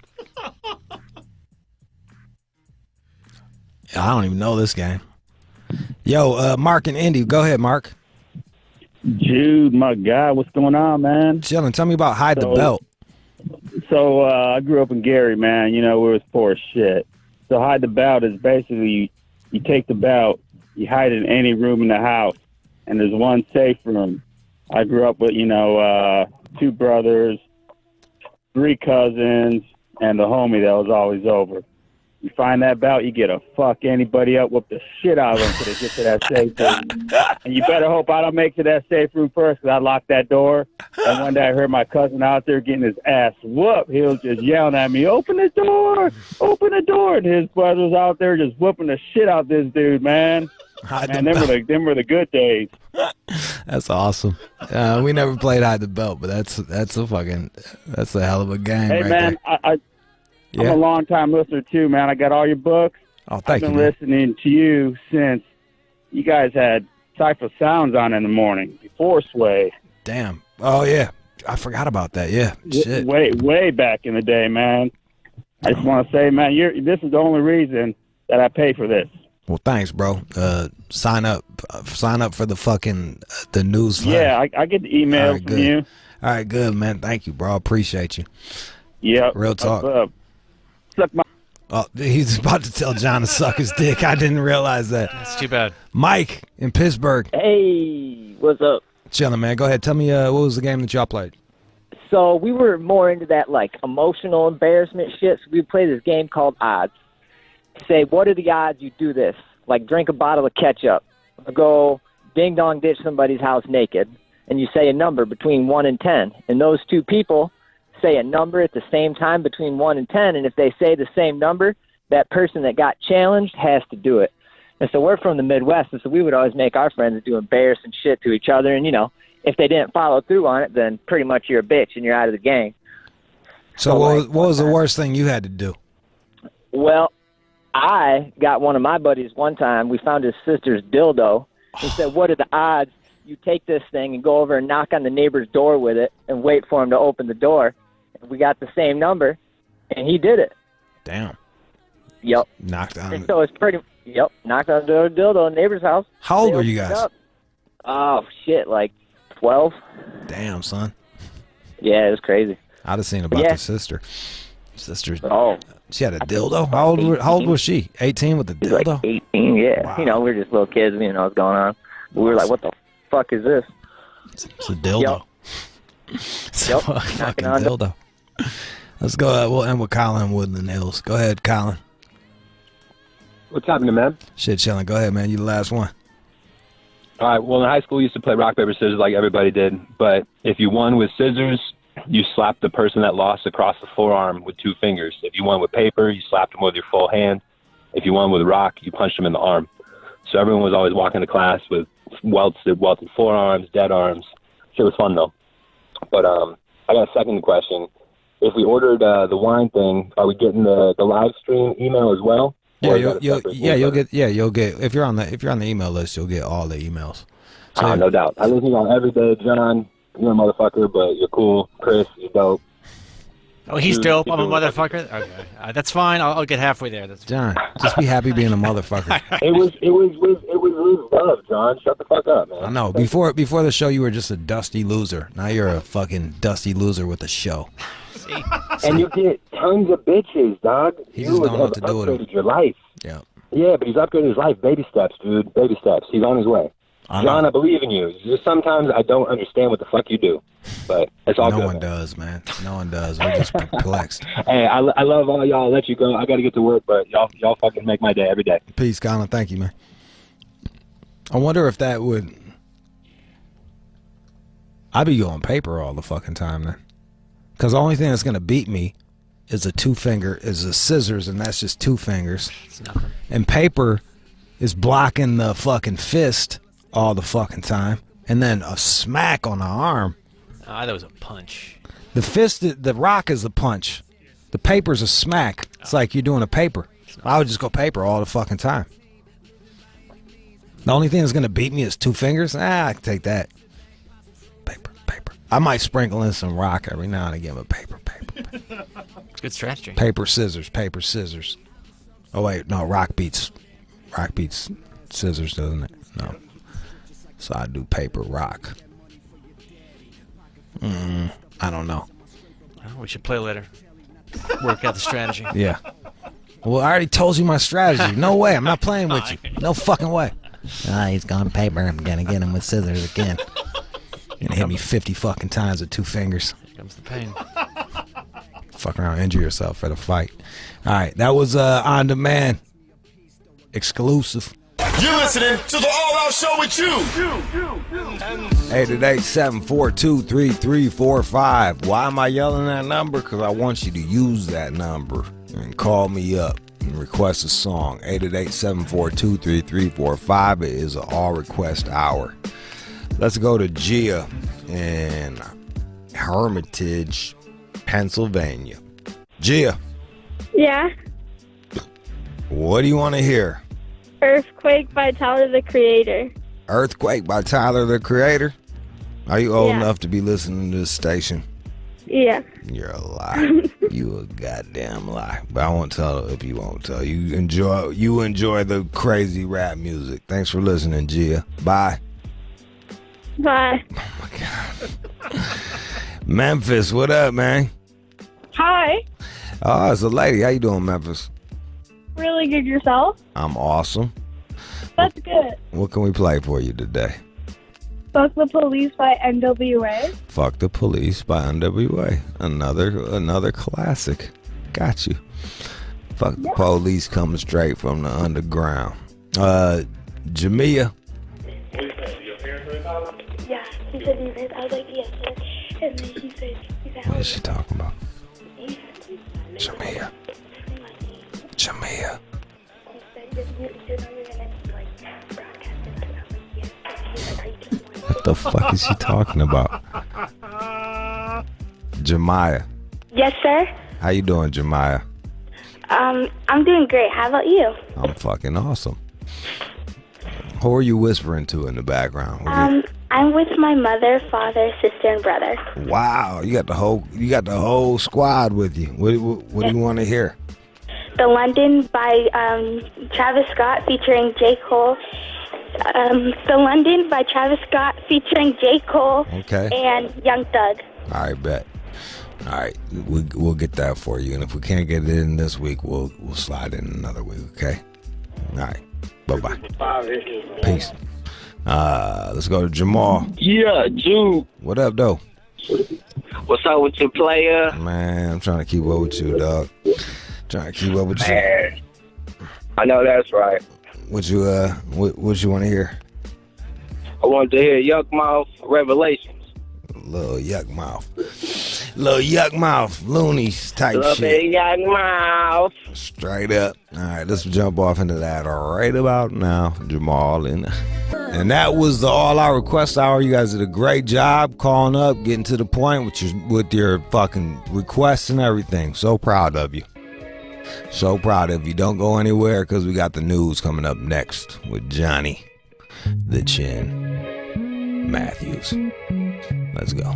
I don't even know this game. Yo, Mark and Indy, go ahead, Mark. Jude, my guy, what's going on, man? Chilling. Tell me about Hide the Belt. So I grew up in Gary, man. You know, we was poor as shit. So Hide the Belt is basically you take the belt, you hide it in any room in the house, and there's one safe room. I grew up with, 2 brothers, 3 cousins, and the homie that was always over. You find that belt, you get to fuck anybody up, whoop the shit out of them until they get to that safe room. And you better hope I don't make it to that safe room first because I locked that door. And one day I heard my cousin out there getting his ass whooped. He was just yelling at me, open the door, open the door. And his brothers out there just whooping the shit out this dude, man. Man, them were the good days. That's awesome. We never played Hide the Belt, but that's a hell of a game. Hey, right man, there. I'm a long-time listener, too, man. I got all your books. Oh, thank you. I've been listening to you since you guys had Cypher Sounds on in the morning, before Sway. Damn. Oh, yeah. I forgot about that, yeah. Shit. Way back in the day, man. I just want to say, man, this is the only reason that I pay for this. Well, thanks, bro. Sign up for the fucking the news. Yeah, I get the emails from you. All right, good, man. Thank you, bro. Appreciate you. Yeah. Real talk. Suck my. Oh, he's about to tell John to suck his dick. I didn't realize that. That's too bad. Mike in Pittsburgh. Hey, what's up? Chilling, man. Go ahead. Tell me what was the game that y'all played? So we were more into that like emotional embarrassment shit. So we played this game called Odds. Say, what are the odds you do this? Like drink a bottle of ketchup, or go ding dong ditch somebody's house naked, and you say a number between 1 and 10, and those 2 people say a number at the same time between 1 and 10, and if they say the same number, that person that got challenged has to do it. And so we're from the Midwest, and so we would always make our friends do embarrassing shit to each other, and if they didn't follow through on it, then pretty much you're a bitch and you're out of the gang. So what was the worst thing you had to do? Well, I got one of my buddies one time. We found his sister's dildo, He said, what are the odds you take this thing and go over and knock on the neighbor's door with it and wait for him to open the door? And we got the same number, and he did it. Damn. Yep. Knocked on. And so it's pretty. Yep. Knocked on the dildo in the neighbor's house. How old They were you opened it guys? up. Oh shit, like 12. Damn, son. Yeah, it was crazy. I'd have seen about Yeah. the sister. Sister. Oh. She had a dildo. How old was she? 18 with the She was dildo. like 18. Yeah. Wow. You know, we were just little kids. We didn't know what's going on. We were like, what the fuck is this? It's a dildo. It's a Yep. fucking Knocking on dildo. Let's go. We'll end with Colin in Woodland Hills. Go ahead, Colin. What's happening, man? Shit, chilling. Go ahead, man. You the last one. All right. Well, in high school, we used to play rock, paper, scissors like everybody did. But if you won with scissors, you slapped the person that lost across the forearm with 2 fingers. If you won with paper, you slapped them with your full hand. If you won with rock, you punched them in the arm. So everyone was always walking to class with welted forearms, dead arms. Shit was fun, though. But I got a second question. If we ordered the wine thing, are we getting the live stream email as well? Yeah, you'll get if you're on the email list, you'll get all the emails. So, no doubt. I listen to you on every day, John. You're a motherfucker, but you're cool. Chris, you're dope. Oh, he's Dude, dope. you're I'm a dope. motherfucker. Okay, that's fine. I'll get halfway there. That's John, just be happy being a motherfucker. It was love, John. Shut the fuck up, man. I know. Before the show, you were just a dusty loser. Now you're a fucking dusty loser with a show. And you get tons of bitches, dog. He You just would don't know have what to do with them. upgraded your life. Yeah. Yeah, but he's upgraded his life. Baby steps, dude. Baby steps. He's on his way. John, I believe in you. It's just sometimes I don't understand what the fuck you do, but it's all good. No one does, man. No one does. We're just perplexed. Hey, I love all y'all. I'll let you go. I got to get to work, but y'all fucking make my day every day. Peace, Colin. Thank you, man. I wonder if that would. I'd be going paper all the fucking time then, because the only thing that's gonna beat me is a scissors, and that's just 2 fingers. It's nothing. And paper is blocking the fucking fist all the fucking time, and then a smack on the arm. Ah, that was a punch. The rock is the punch. The paper's a smack. It's like you're doing a paper. I would just go paper all the fucking time. The only thing that's gonna beat me is 2 fingers. I can take that. Paper. I might sprinkle in some rock every now and again, but paper. It's a good strategy. Paper, scissors. Oh wait, no, rock beats scissors, doesn't it? No. So I do paper, rock. I don't know. Well, we should play later. Work out the strategy. Yeah. Well, I already told you my strategy. No way. I'm not playing with you. No fucking way. He's gone paper. I'm gonna get him with scissors again. You're gonna hit me 50 fucking times with 2 fingers. Here comes the pain. Fuck around, injure yourself at a fight. All right, that was On Demand. Exclusive. You're listening to the All Out Show with you. 888-742-3345. Why am I yelling that number? Because I want you to use that number and call me up and request a song. 888-742-3345. It is an all request hour. Let's go to Gia in Hermitage, Pennsylvania. Gia, Yeah. what do you want to hear? Earthquake by Tyler, the Creator. Earthquake by Tyler, the Creator? Are you old Yeah. enough to be listening to this station? Yeah. You're a lie. You a goddamn lie. But I won't tell if you won't tell. You enjoy the crazy rap music. Thanks for listening, Gia. Bye. Bye. Memphis, what up, man? Hi. Oh, it's a lady. How you doing, Memphis? Really good yourself? I'm awesome. That's good. What can we play for you today? Fuck the Police by NWA. Fuck the Police by NWA. Another classic. Got you. Fuck the Police coming straight from the underground. Jamia. Yeah, he said he did. I was like, yes, sir. And then he said, What is she talking about? Jamia. What the fuck is she talking about? Jemiah. Yes, sir. How you doing, Jemiah? I'm doing great. How about you? I'm fucking awesome. Who are you whispering to in the background? I'm with my mother, father, sister, and brother. Wow, you got the whole squad with you. What do you want to hear? The London by Travis Scott featuring J. Cole. The London by Travis Scott featuring J. Cole. Okay. And Young Thug. All right, bet. All right, we'll get that for you, and if we can't get it in this week, we'll slide in another week. Okay. All right. Bye. Peace. Let's go to Jamal. Yeah, Jude. What up, though? What's up with your player? Man, I'm trying to keep up with you, dog. Trying to keep up with you. Man, I know that's right. What you want to hear? I wanted to hear Yuck Mouth Revelations. Little yuck mouth, loonies type Little shit. bit Yuck Mouth. Straight up. All right, let's jump off into that right about now, Jamal. And that was the All Out Request Hour. You guys did a great job calling up, getting to the point with your fucking requests and everything. So proud of you. So proud of you. Don't go anywhere because we got the news coming up next with Johnny the Chin Matthews. Let's go.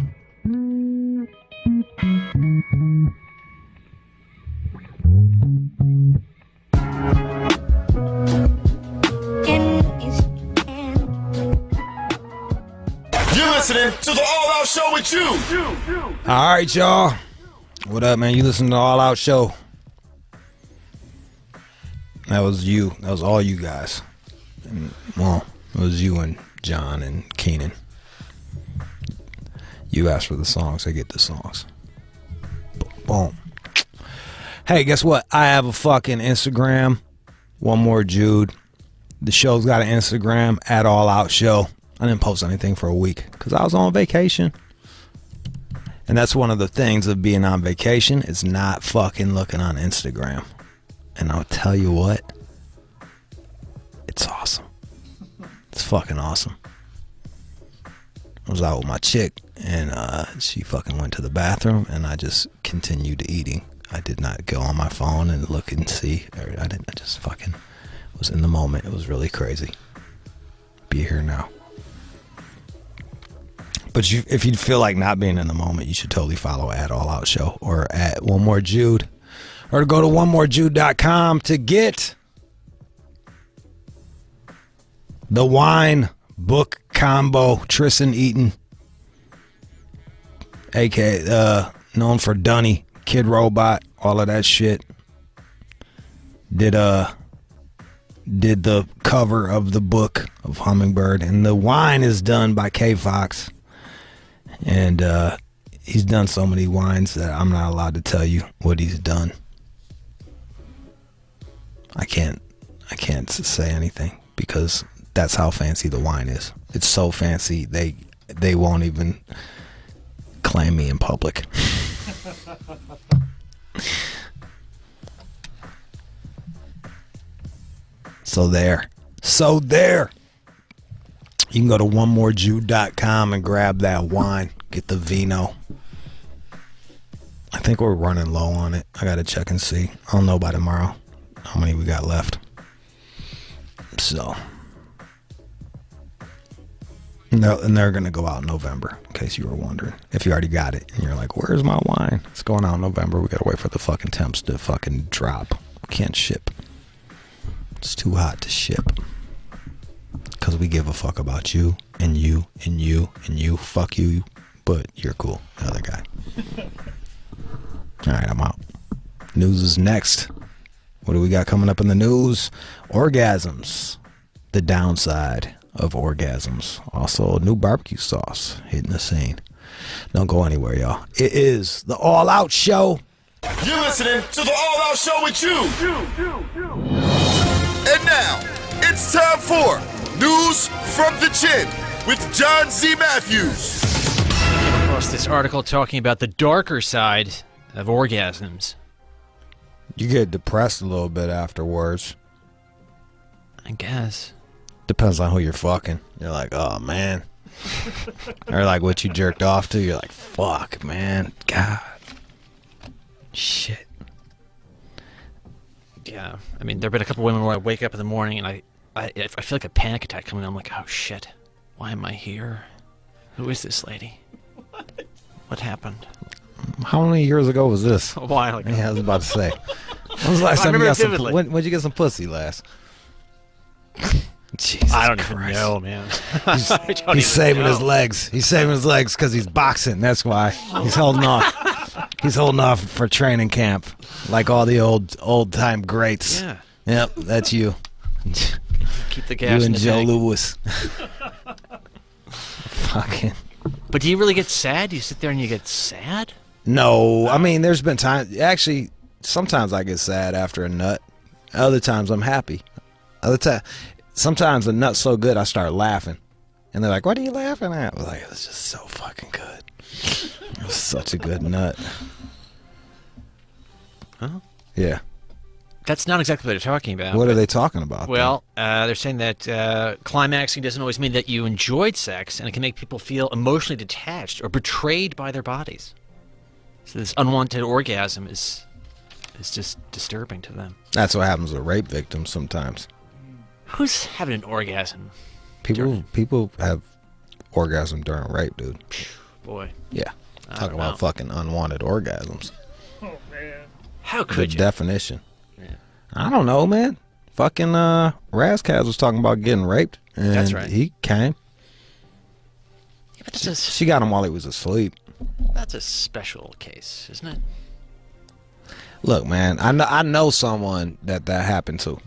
You're listening to the All Out Show with you. All right, y'all. What up, man? You listen to the All Out Show. That was you. That was all you guys. Well, it was you and John and Keenan. You asked for the songs, I get the songs. Boom. Hey, guess what? I have a fucking Instagram. One more Jude. The show's got an Instagram, at All Out Show. I didn't post anything for a week because I was on vacation. And that's one of the things of being on vacation is not fucking looking on Instagram. And I'll tell you what, it's awesome. It's fucking awesome. I was out with my chick, and she fucking went to the bathroom, and I just continued eating. I did not go on my phone and look and see. I just fucking was in the moment. It was really crazy. Be here now. But if you feel like not being in the moment, you should totally follow at All Out Show or at One More Jude. Or to go to onemorejude.com to get the wine book combo Tristan Eaton, aka known for Dunny, Kid Robot, all of that shit. Did the cover of the book of Hummingbird, and the wine is done by K Fox, and he's done so many wines that I'm not allowed to tell you what he's done. I can't say anything because that's how fancy the wine is. It's so fancy they won't even claim me in public. So there. You can go to onemorejude.com and grab that wine. Get the vino. I think we're running low on it. I gotta check and see. I'll know by tomorrow how many we got left. So, no, and they're gonna go out in November, in case you were wondering. If you already got it and you're like, where's my wine? It's going out in November. We gotta wait for the fucking temps to fucking drop. Can't ship. It's too hot to ship. Because we give a fuck about you and you and you and you. Fuck you, but you're cool. The other guy. Alright, I'm out. News is next. What do we got coming up in the news? Orgasms. The downside of orgasms. Also, new barbecue sauce hitting the scene. Don't go anywhere, y'all. It is the All Out Show. You're listening to the All Out Show with you. And now, it's time for News from the Chin with John Z. Matthews. I came across this article talking about the darker side of orgasms. You get depressed a little bit afterwards. I guess. Depends on who you're fucking. You're like, oh, man. Or like what you jerked off to. You're like, fuck, man. God. Shit. Yeah. I mean, there have been a couple women where I wake up in the morning and I I feel like a panic attack coming on. I'm like, oh shit, why am I here? Who is this lady? What happened? How many years ago was this? A while ago. Yeah, I was about to say. When was the last I time you remember got some? vividly. When'd you get some pussy last? Jesus I don't Christ. even know, man. He's saving his legs. He's saving his legs because he's boxing. That's why he's holding off. He's holding off for training camp, like all the old time greats. Yeah. Yep, that's you. Keep the gas You in and the Joe tank. Louis. Fucking. But do you really get sad? Do you sit there and you get sad? No, I mean, there's been times. Actually, sometimes I get sad after a nut. Other times I'm happy. Sometimes the nut's so good I start laughing, and they're like, "What are you laughing at?" I was like, "It's just so fucking good. It was such a good nut." Huh? Yeah. That's not exactly what they're talking about. What are they talking about? Well, they're saying that climaxing doesn't always mean that you enjoyed sex, and it can make people feel emotionally detached or betrayed by their bodies. So this unwanted orgasm is just disturbing to them. That's what happens with rape victims sometimes. Who's having an orgasm? People have orgasm during rape, dude. Boy. Yeah. I Talk don't about know. fucking unwanted orgasms. Oh man. How could The you? definition. I don't know, man. Fucking Razkaz was talking about getting raped, and That's right. he came. But it's a, She got him while he was asleep. that's a special case, isn't it? Look, man, I know someone that happened to.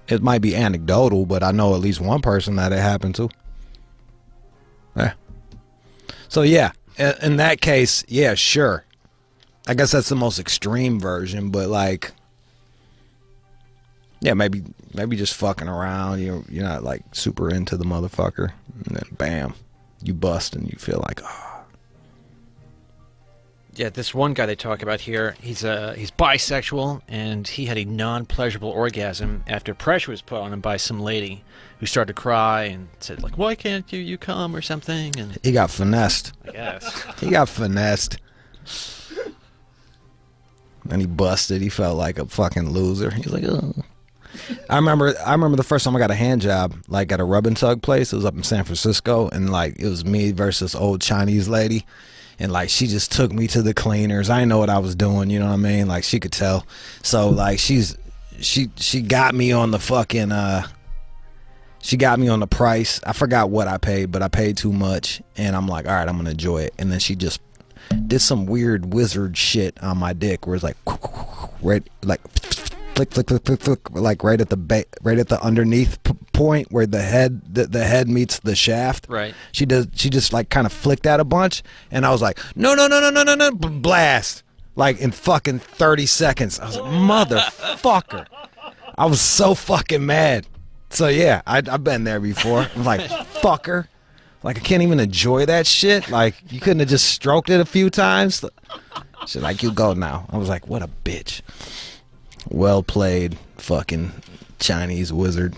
It might be anecdotal, but I know at least one person that it happened to. Yeah. So yeah, in that case, yeah, sure. I guess that's the most extreme version, but like, yeah, maybe just fucking around. You're not like super into the motherfucker, and then bam, you bust and you feel like, oh. Yeah, this one guy they talk about here, he's bisexual, and he had a non-pleasurable orgasm after pressure was put on him by some lady who started to cry and said, like, why can't you come or something? And He got finessed. I guess. He got finessed. And he busted. He felt like a fucking loser. He was like, oh. I remember the first time I got a hand job, like at a rub and tug place. It was up in San Francisco, and like it was me versus old Chinese lady. And like she just took me to the cleaners. I didn't know what I was doing, you know what I mean? Like she could tell. So like she got me on the fucking she got me on the price. I forgot what I paid, but I paid too much, and I'm like, all right, I'm gonna enjoy it. And then she just did some weird wizard shit on my dick where it's like right, like flick, like right at the underneath point where the head meets the shaft. Right. She just like kind of flicked that a bunch, and I was like, no, blast, like in fucking 30 seconds. I was like, motherfucker. I was so fucking mad. So yeah, I've been there before. I'm like, fucker. Like I can't even enjoy that shit. Like you couldn't have just stroked it a few times. She's like, you go now. I was like, what a bitch. Well played, fucking Chinese wizard.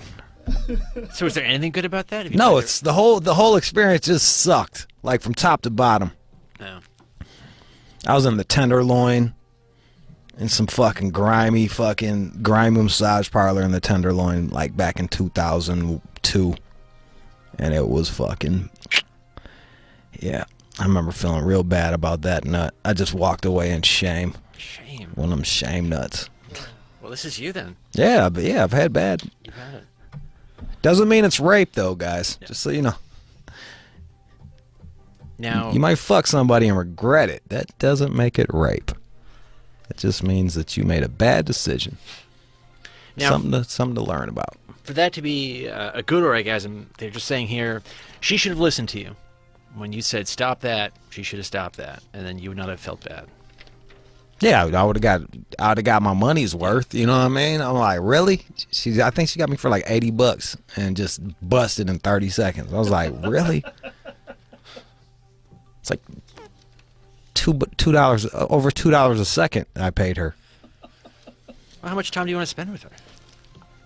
So is there anything good about that? Have you No, tried it's the whole experience just sucked, like from top to bottom. No. I was in the Tenderloin, in some fucking grimy massage parlor in the Tenderloin, like back in 2002, and it was fucking, yeah. I remember feeling real bad about that nut. I just walked away in shame. Shame. One of them shame nuts. Well, this is you then. Yeah, but yeah, I've had bad. You've had it. Doesn't mean it's rape though, guys. Just so you know. Now You might fuck somebody and regret it. That doesn't make it rape. It just means that you made a bad decision. Now- Something to learn about. for that to be a good orgasm, they're just saying here, she should have listened to you. When you said stop that, she should have stopped that, and then you would not have felt bad. Yeah, I would have got my money's worth. You know what I mean? I'm like, really? I think she got me for like $80 and just busted in 30 seconds. I was like, really? It's like $2 over $2 a second. I paid her. Well, how much time do you want to spend with her?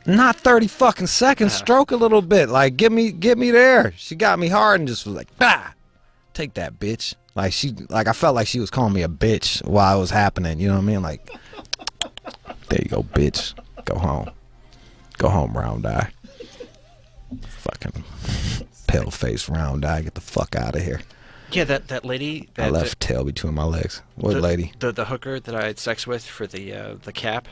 Not 30 fucking seconds. Stroke a little bit. Like, get me there. She got me hard and just was like, bah, take that, bitch. Like I felt like she was calling me a bitch while it was happening. You know what I mean? Like, there you go, bitch. Go home. Go home, round eye. Fucking pale face, round eye. Get the fuck out of here. Yeah, that lady. I left tail between my legs. What lady? The hooker that I had sex with for the cap.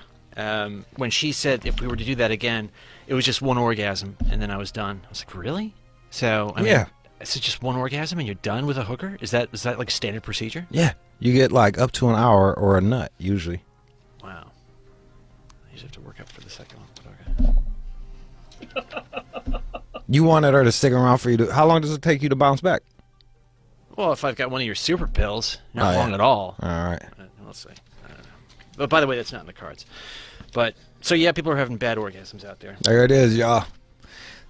When she said if we were to do that again, it was just one orgasm and then I was done. I was like, really? So I mean, it's just one orgasm and you're done with a hooker? Is that like standard procedure? Yeah, you get like up to an hour or a nut usually. Wow. I usually have to work up for the second one. Okay. You wanted her to stick around for you to. How long does it take you to bounce back? Well, if I've got one of your super pills, not long at all. All right. Let's see. I don't know. But by the way, that's not in the cards. But so yeah, people are having bad orgasms out there. There it is, y'all.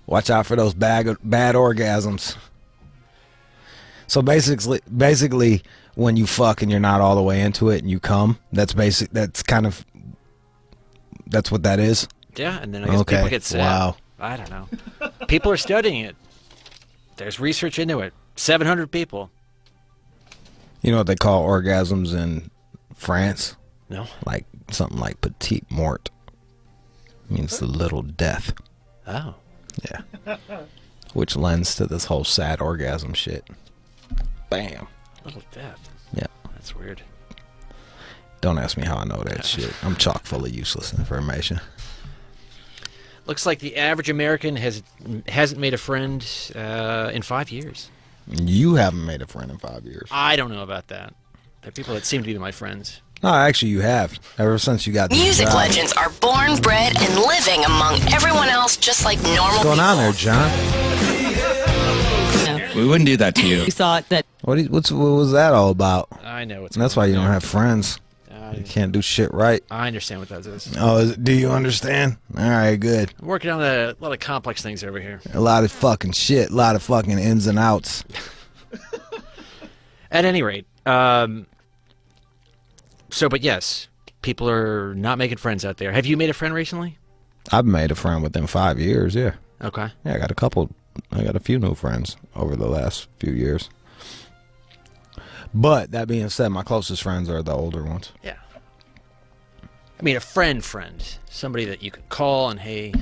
Watch out for those bad orgasms. So basically, when you fuck and you're not all the way into it and you come, that's what that is. Yeah, and then I guess people get sad. Wow. I don't know. People are studying it. There's research into it. 700 people. You know what they call orgasms in France? No. Like something like petite mort. Means the little death. Oh. Yeah. Which lends to this whole sad orgasm shit. Bam. Little death. Yeah. That's weird. Don't ask me how I know that shit. I'm chock full of useless information. Looks like the average American hasn't made a friend in 5 years. You haven't made a friend in 5 years. I don't know about that. There are people that seem to be my friends. No, actually you have. Ever since you got this Music job. legends are born, bred, and living among everyone else just like normal What's going on there, John? We wouldn't do that to you. You thought that... What was that all about? I know what's And that's why you don't have friends. You can't do shit right. I understand what that is. Oh, do you understand? All right, good. I'm working on a lot of complex things over here. A lot of fucking shit. A lot of fucking ins and outs. At any rate, but yes, people are not making friends out there. Have you made a friend recently? I've made a friend within 5 years, yeah. Okay. Yeah, I got a few new friends over the last few years. But that being said, my closest friends are the older ones. Yeah. I mean, a friend. Somebody that you could call and, hey...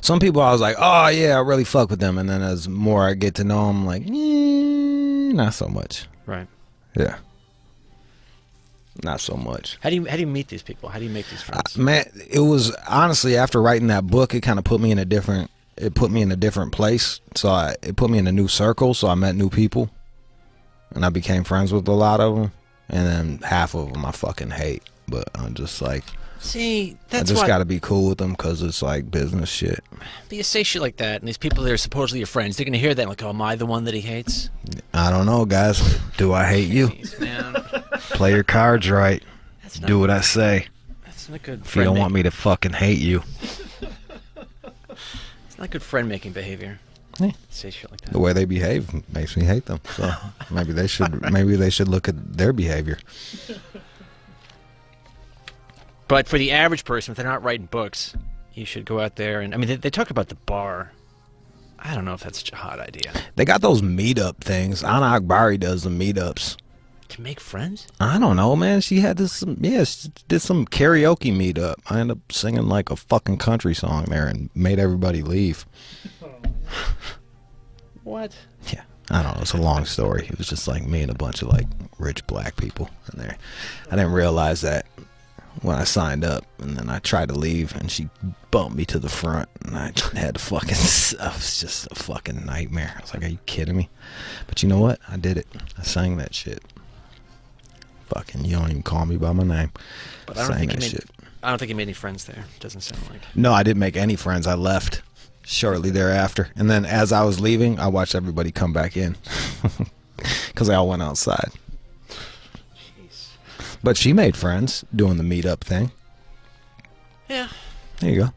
Some people I was like, oh, yeah, I really fuck with them. And then as more I get to know them, like, not so much. Right. Yeah. Not so much. How do you meet these people? How do you make these friends? Man, it was, honestly, after writing that book, it kind of put me in a different place. So it put me in a new circle, so I met new people. And I became friends with a lot of them. And then half of them I fucking hate. But I'm just like... See, that's I just got to be cool with them because it's like business shit. But you say shit like that, and these people that are supposedly your friends, they're going to hear that like, oh, am I the one that he hates? I don't know, guys. Do I hate you? Jeez, man. Play your cards right. Do what I say. That's not good If you don't want me to fucking hate you. It's not good friend-making behavior. Yeah. Say shit like that. The way they behave makes me hate them. So maybe they should look at their behavior. But for the average person, if they're not writing books, you should go out there and... I mean, they talk about the bar. I don't know if that's such a hot idea. They got those meetup things. Anna Akbari does the meetups. To make friends? I don't know, man. She had this... Yeah, she did some karaoke meetup. I ended up singing like a fucking country song there and made everybody leave. What? Yeah. I don't know. It's a long story. It was just like me and a bunch of like rich black people in there. I didn't realize that when I signed up, and then I tried to leave, and she bumped me to the front, and I had to fucking... It was just a fucking nightmare. I was like, are you kidding me? But you know what? I did it. I sang that shit. Fucking, you don't even call me by my name. But I don't think you made any friends there. Doesn't sound like. No, I didn't make any friends. I left shortly thereafter. And then as I was leaving, I watched everybody come back in. Because they all went outside. But she made friends doing the meetup thing. Yeah. There you go.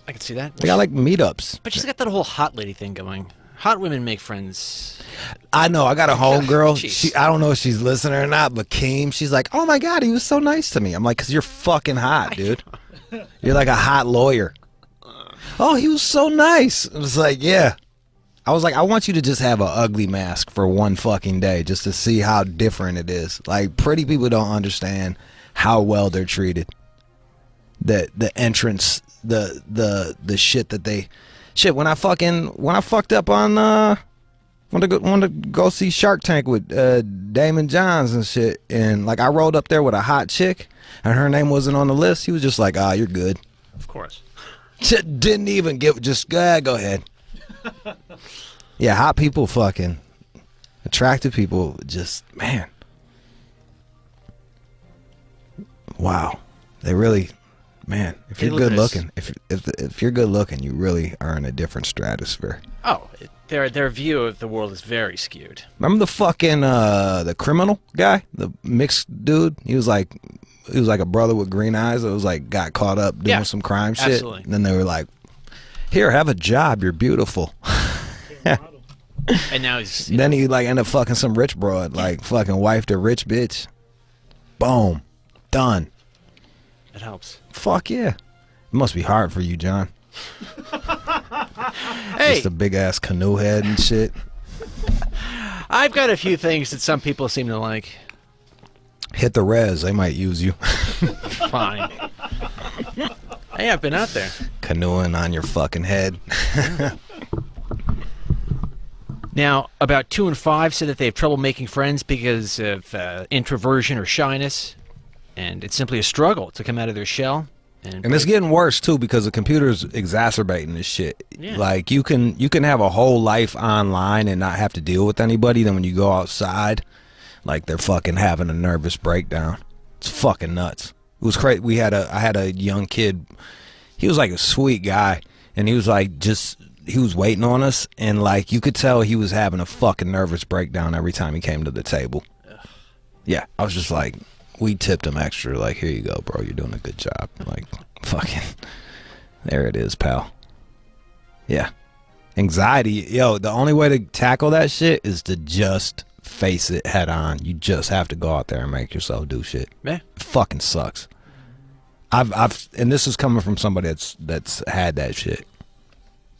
I can see that. They got like meetups. But she's got that whole hot lady thing going. Hot women make friends. I know. I got a homegirl. I don't know if she's listening or not, but Keem, she's like, oh my God, he was so nice to me. I'm like, because you're fucking hot, dude. You're like a hot lawyer. Oh, he was so nice. I was like, yeah. I was like, I want you to just have an ugly mask for one fucking day just to see how different it is. Like, pretty people don't understand how well they're treated. The entrance the shit that they when I fucked up on wanted to go see Shark Tank with Damon Johns and shit, and like I rolled up there with a hot chick and her name wasn't on the list. He was just like, you're good. Of course. Didn't even give, just go ahead. Yeah, hot people fucking, attractive people, just, man. Wow. They really, man, if you're good looking, if you're good looking, you really are in a different stratosphere. Oh, their view of the world is very skewed. Remember the fucking the criminal guy, the mixed dude? He was like a brother with green eyes that was like got caught up doing some crime shit. Absolutely. And then they were like, "Here, have a job. You're beautiful." And now he's then he like ended up fucking some rich broad, like fucking wifed a rich bitch. Boom, done. It helps. Fuck yeah. It must be hard for you, John. Hey, just a big ass canoe head and shit. I've got a few things that some people seem to like. Hit the res, they might use you. Fine. Hey, I've been out there. Canoeing on your fucking head. Now, about 2 in 5 said that they have trouble making friends because of introversion or shyness, and it's simply a struggle to come out of their shell. And it's getting worse too because the computer's exacerbating this shit. Yeah. Like you can have a whole life online and not have to deal with anybody. Then when you go outside, like they're fucking having a nervous breakdown. It's fucking nuts. It was crazy. I had a young kid. He was like a sweet guy, and he was like he was waiting on us, and like you could tell he was having a fucking nervous breakdown every time he came to the table. Ugh. Yeah, I was just like, we tipped him extra. Like, here you go, bro. You're doing a good job. Like, fucking, there it is, pal. Yeah, anxiety. Yo, the only way to tackle that shit is to just face it head on. You just have to go out there and make yourself do shit. Yeah, it fucking sucks. I've and this is coming from somebody that's had that shit.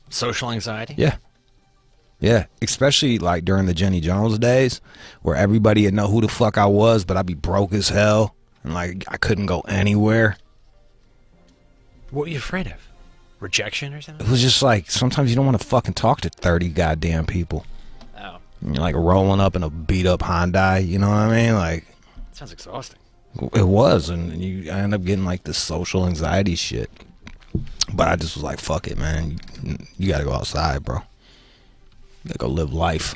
Social anxiety? Yeah. Yeah, especially like during the Jenny Jones days where everybody would know who the fuck I was, but I'd be broke as hell and like I couldn't go anywhere. What were you afraid of? Rejection or something? It was just like sometimes you don't want to fucking talk to 30 goddamn people. Oh. And you're like rolling up in a beat up Hyundai, you know what I mean? Like, sounds exhausting. It was, and I end up getting like this social anxiety shit. But I just was like, fuck it, man. You gotta go outside, bro. You gotta go live life.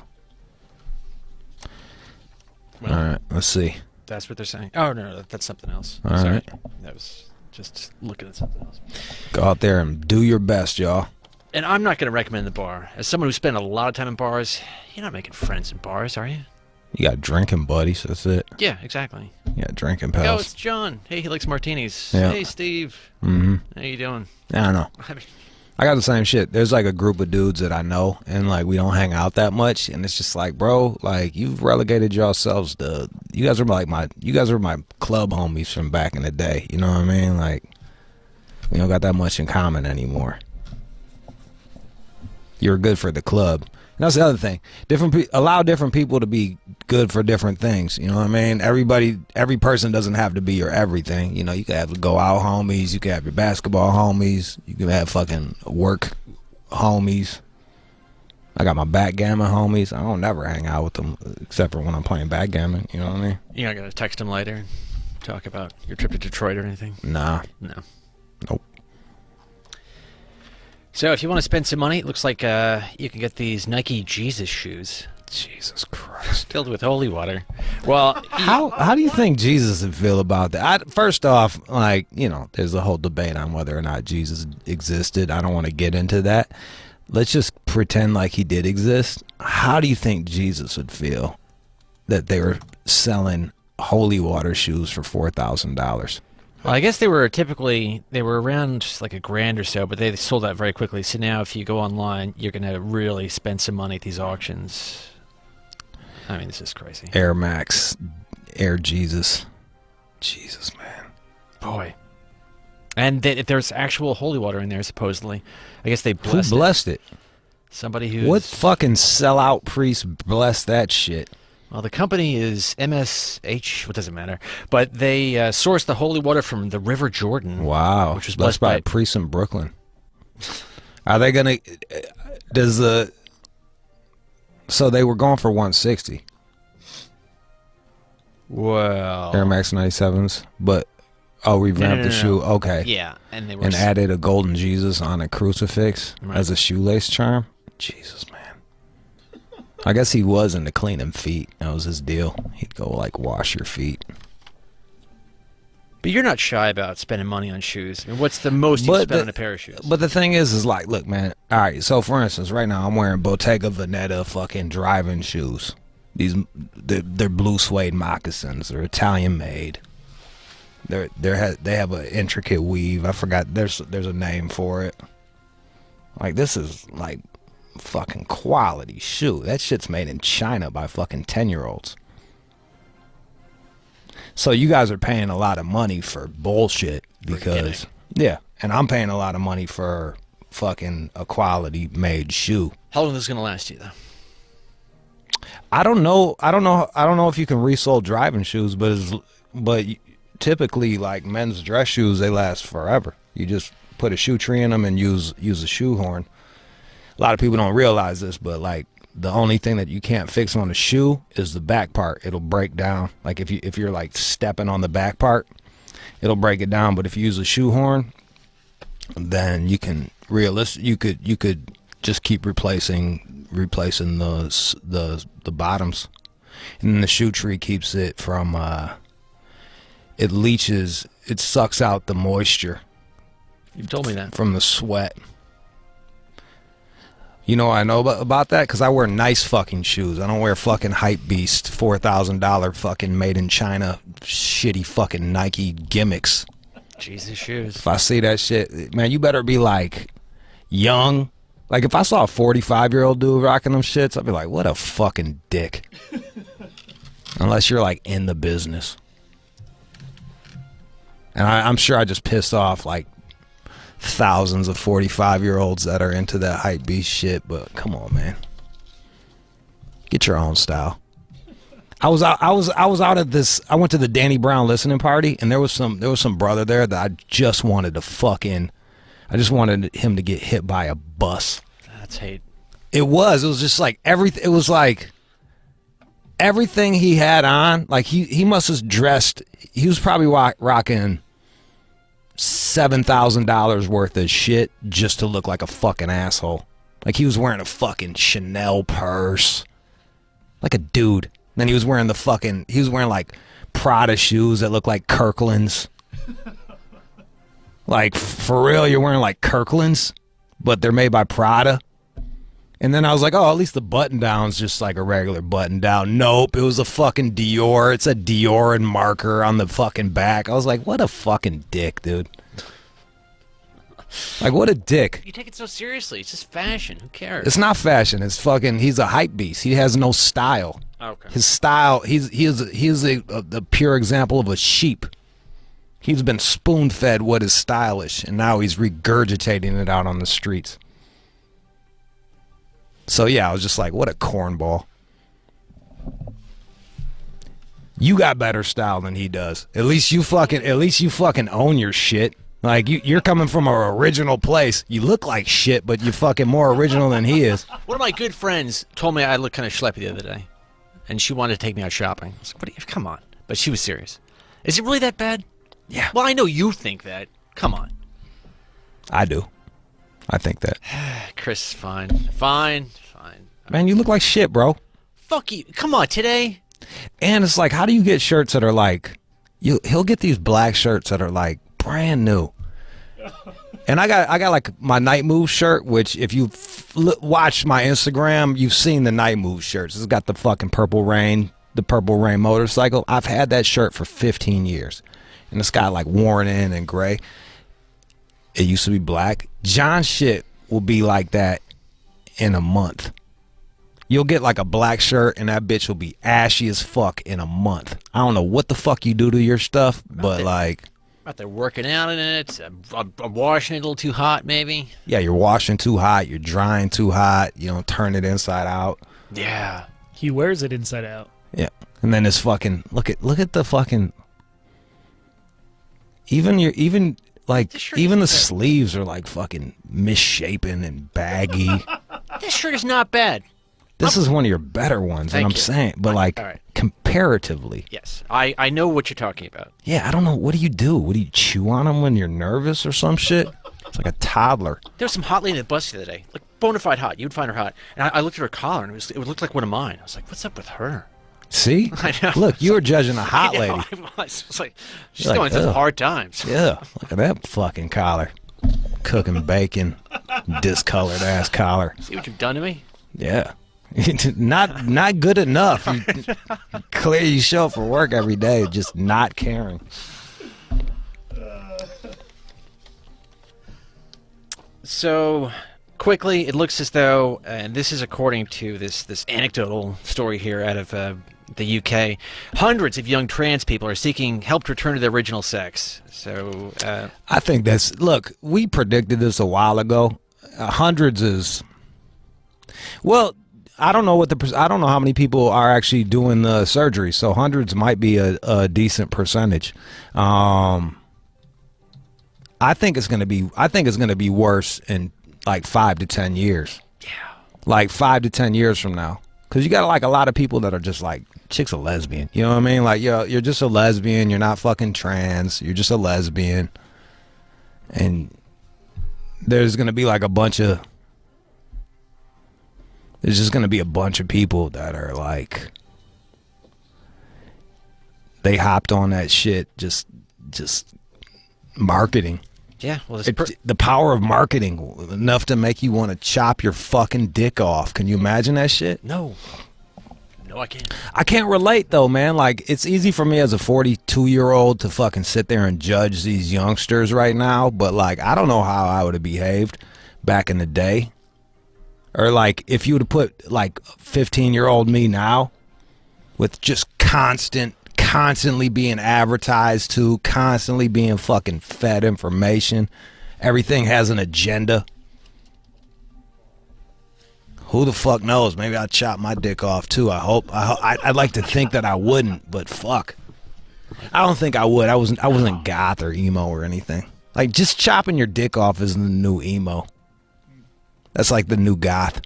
Well, all right, let's see. That's what they're saying. Oh, no, that's something else. All Sorry. right. That was just looking at something else. Go out there and do your best, y'all. And I'm not going to recommend the bar. As someone who spent a lot of time in bars, you're not making friends in bars, are you? You got drinking buddies, that's it. Yeah, exactly. Yeah, drinking Yo, pals. it's John. Hey, he likes martinis. Yeah. Hey, Steve. Mm-hmm. How you doing? I don't know. I got the same shit. There's like a group of dudes that I know, and like we don't hang out that much, and it's just like, bro, like you've relegated yourselves to. You guys are my club homies from back in the day. You know what I mean? Like we don't got that much in common anymore. You're good for the club. And that's the other thing. Allow different people to be good for different things. You know what I mean? Every person doesn't have to be your everything. You know, you can have go out homies. You can have your basketball homies. You can have fucking work homies. I got my backgammon homies. I don't never hang out with them except for when I'm playing backgammon. You know what I mean? You're not going to text him later and talk about your trip to Detroit or anything? Nah. No. Nope. So if you want to spend some money, it looks like you can get these Nike Jesus shoes. Jesus Christ. Filled with holy water. Well, how do you think Jesus would feel about that? First off, like, you know, there's a whole debate on whether or not Jesus existed. I don't want to get into that. Let's just pretend like he did exist. How do you think Jesus would feel that they were selling holy water shoes for $4,000? Well, I guess they were around just like $1,000 or so, but they sold out very quickly. So now if you go online, you're going to really spend some money at these auctions. I mean, this is crazy. Air Max, Air Jesus. Jesus, man. Boy. And there's actual holy water in there, supposedly. I guess they blessed it. Who blessed it? Somebody who. What fucking sellout priest blessed that shit? Well, the company is MSH. What does it matter? But they source the holy water from the River Jordan. Wow. Which was That's blessed by by a priest in Brooklyn. Are they going to... So they were going for 160. Well... Air Max 97s. But... Oh, revamped the shoe. Okay. Yeah. And added a golden Jesus on a crucifix as a shoelace charm. Jesus, man. I guess he was into cleaning feet. That was his deal. He'd go, like, wash your feet. But you're not shy about spending money on shoes. I mean, what's the most you spend on a pair of shoes? But the thing is like, look, man. All right, so for instance, right now I'm wearing Bottega Veneta fucking driving shoes. They're blue suede moccasins. They're Italian made. They have an intricate weave. I forgot. There's a name for it. Like, this is like fucking quality shoe. That shit's made in China by fucking 10-year-olds. So you guys are paying a lot of money for bullshit because yeah, and I'm paying a lot of money for fucking a quality made shoe. How long is this gonna last you though? I don't know if you can resole driving shoes, but typically, like men's dress shoes, they last forever. You just put a shoe tree in them and use a shoe horn. A lot of people don't realize this, but like the only thing that you can't fix on a shoe is the back part. It'll break down. Like if you're like stepping on the back part, it'll break it down. But if you use a shoe horn, then you can you could just keep replacing the bottoms, and then the shoe tree keeps it from it leaches, it sucks out the moisture. You've told me that. From the sweat. You know I know about that? Because I wear nice fucking shoes. I don't wear fucking hype beast, $4,000 fucking made in China, shitty fucking Nike gimmicks. Jesus shoes. If I see that shit, man, you better be like young. Like if I saw a 45-year-old dude rocking them shits, I'd be like, what a fucking dick. Unless you're like in the business. And I'm sure I just pissed off like thousands of 45-year-olds that are into that hype beast shit, but come on, man. Get your own style. I was out at this, I went to the Danny Brown listening party, and there was some brother there that I just wanted him to get hit by a bus. That's hate. It was just like everything. It was like everything he had on, like he must have dressed, he was probably rocking $7,000 worth of shit just to look like a fucking asshole. Like he was wearing a fucking Chanel purse, like a dude. Then he was wearing like Prada shoes that look like Kirkland's. Like for real, you're wearing like Kirkland's, but they're made by Prada. And then I was like, oh, at least the button down's just like a regular button down. Nope, it was a fucking Dior. It's a Dior and marker on the fucking back. I was like, what a fucking dick, dude. Like, what a dick. You take it so seriously. It's just fashion. Who cares? It's not fashion. It's fucking, he's a hype beast. He has no style. Okay. His style, he is a pure example of a sheep. He's been spoon-fed what is stylish, and now he's regurgitating it out on the streets. So yeah, I was just like, what a cornball. You got better style than he does. At least you fucking own your shit. Like you're coming from an original place. You look like shit, but you're fucking more original than he is. One of my good friends told me I looked kind of schleppy the other day, and she wanted to take me out shopping. I was like, come on. But she was serious. Is it really that bad? Yeah. Well, I know you think that. Come on. I do. I think that. Chris, fine. Man, you look like shit, bro. Fuck you. Come on, today. And it's like, how do you get shirts that are like, he'll get these black shirts that are like brand new. And I got like my Night Move shirt, which if you watch my Instagram, you've seen the Night Move shirts. It's got the fucking Purple Rain motorcycle. I've had that shirt for 15 years. And it's got like worn in and gray. It used to be black. John's shit will be like that in a month. You'll get like a black shirt and that bitch will be ashy as fuck in a month. I don't know what the fuck you do to your stuff, but like... Out there working out in it. I'm washing it a little too hot, maybe. Yeah, you're washing too hot. You're drying too hot. You don't turn it inside out. Yeah. He wears it inside out. Yeah. And then this fucking look at the fucking even the sleeves are like fucking misshapen and baggy. This shirt is not bad. This is one of your better ones, and I'm saying, but like comparatively. Yes, I know what you're talking about. Yeah, I don't know. What do you do? What do you chew on them when you're nervous or some shit? It's like a toddler. There was some hot lady at the bus the other day, like bona fide hot. You would find her hot, and I looked at her collar, and it looked like one of mine. I was like, "What's up with her?" See? I know. Look, you were judging a hot lady. I was like, she's You're going like, through ugh. hard times. Yeah, look at that fucking collar. Cooking bacon, discolored ass collar. See what you've done to me? Yeah. not good enough. Clearly you show up for work every day, just not caring. So, quickly, it looks as though, and this is according to this anecdotal story here out of the UK, hundreds of young trans people are seeking help to return to their original sex. So, I think look, we predicted this a while ago. Hundreds is, well, I don't know I don't know how many people are actually doing the surgery, so hundreds might be a decent percentage. I think it's gonna be worse in like 5 to 10 years. Yeah. Like 5 to 10 years from now, because you got like a lot of people that are just like, chick's a lesbian. You know what I mean? Like you're just a lesbian. You're not fucking trans. You're just a lesbian, and there's gonna be like there's just going to be a bunch of people that are like, they hopped on that shit, just marketing. Yeah, well, the power of marketing, enough to make you want to chop your fucking dick off. Can you imagine that shit? No, I can't. I can't relate though, man. Like, it's easy for me as a 42-year-old to fucking sit there and judge these youngsters right now, but like, I don't know how I would have behaved back in the day. Or like, if you would have put like 15-year-old me now with just constantly being advertised to, constantly being fucking fed information, everything has an agenda. Who the fuck knows? Maybe I'll chop my dick off too. I'd like to think that I wouldn't, but fuck, I don't think I would. I wasn't goth or emo or anything. Like, just chopping your dick off is the new emo. That's like the new goth.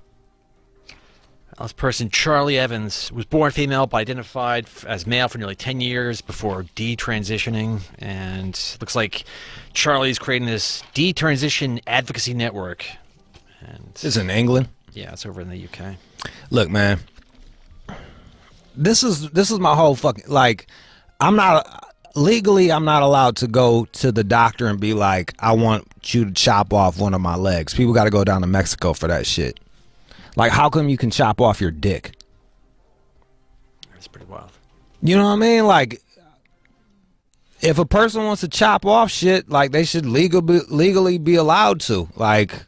This person, Charlie Evans, was born female but identified as male for nearly 10 years before detransitioning. And looks like Charlie's creating this detransition advocacy network. And It's in England? Yeah, it's over in the UK. Look, man. This is my whole fucking, like, legally, I'm not allowed to go to the doctor and be like, I want you to chop off one of my legs. People got to go down to Mexico for that shit. Like, how come you can chop off your dick? That's pretty wild. You know what I mean? Like, if a person wants to chop off shit, like, they should legally be allowed to. Like,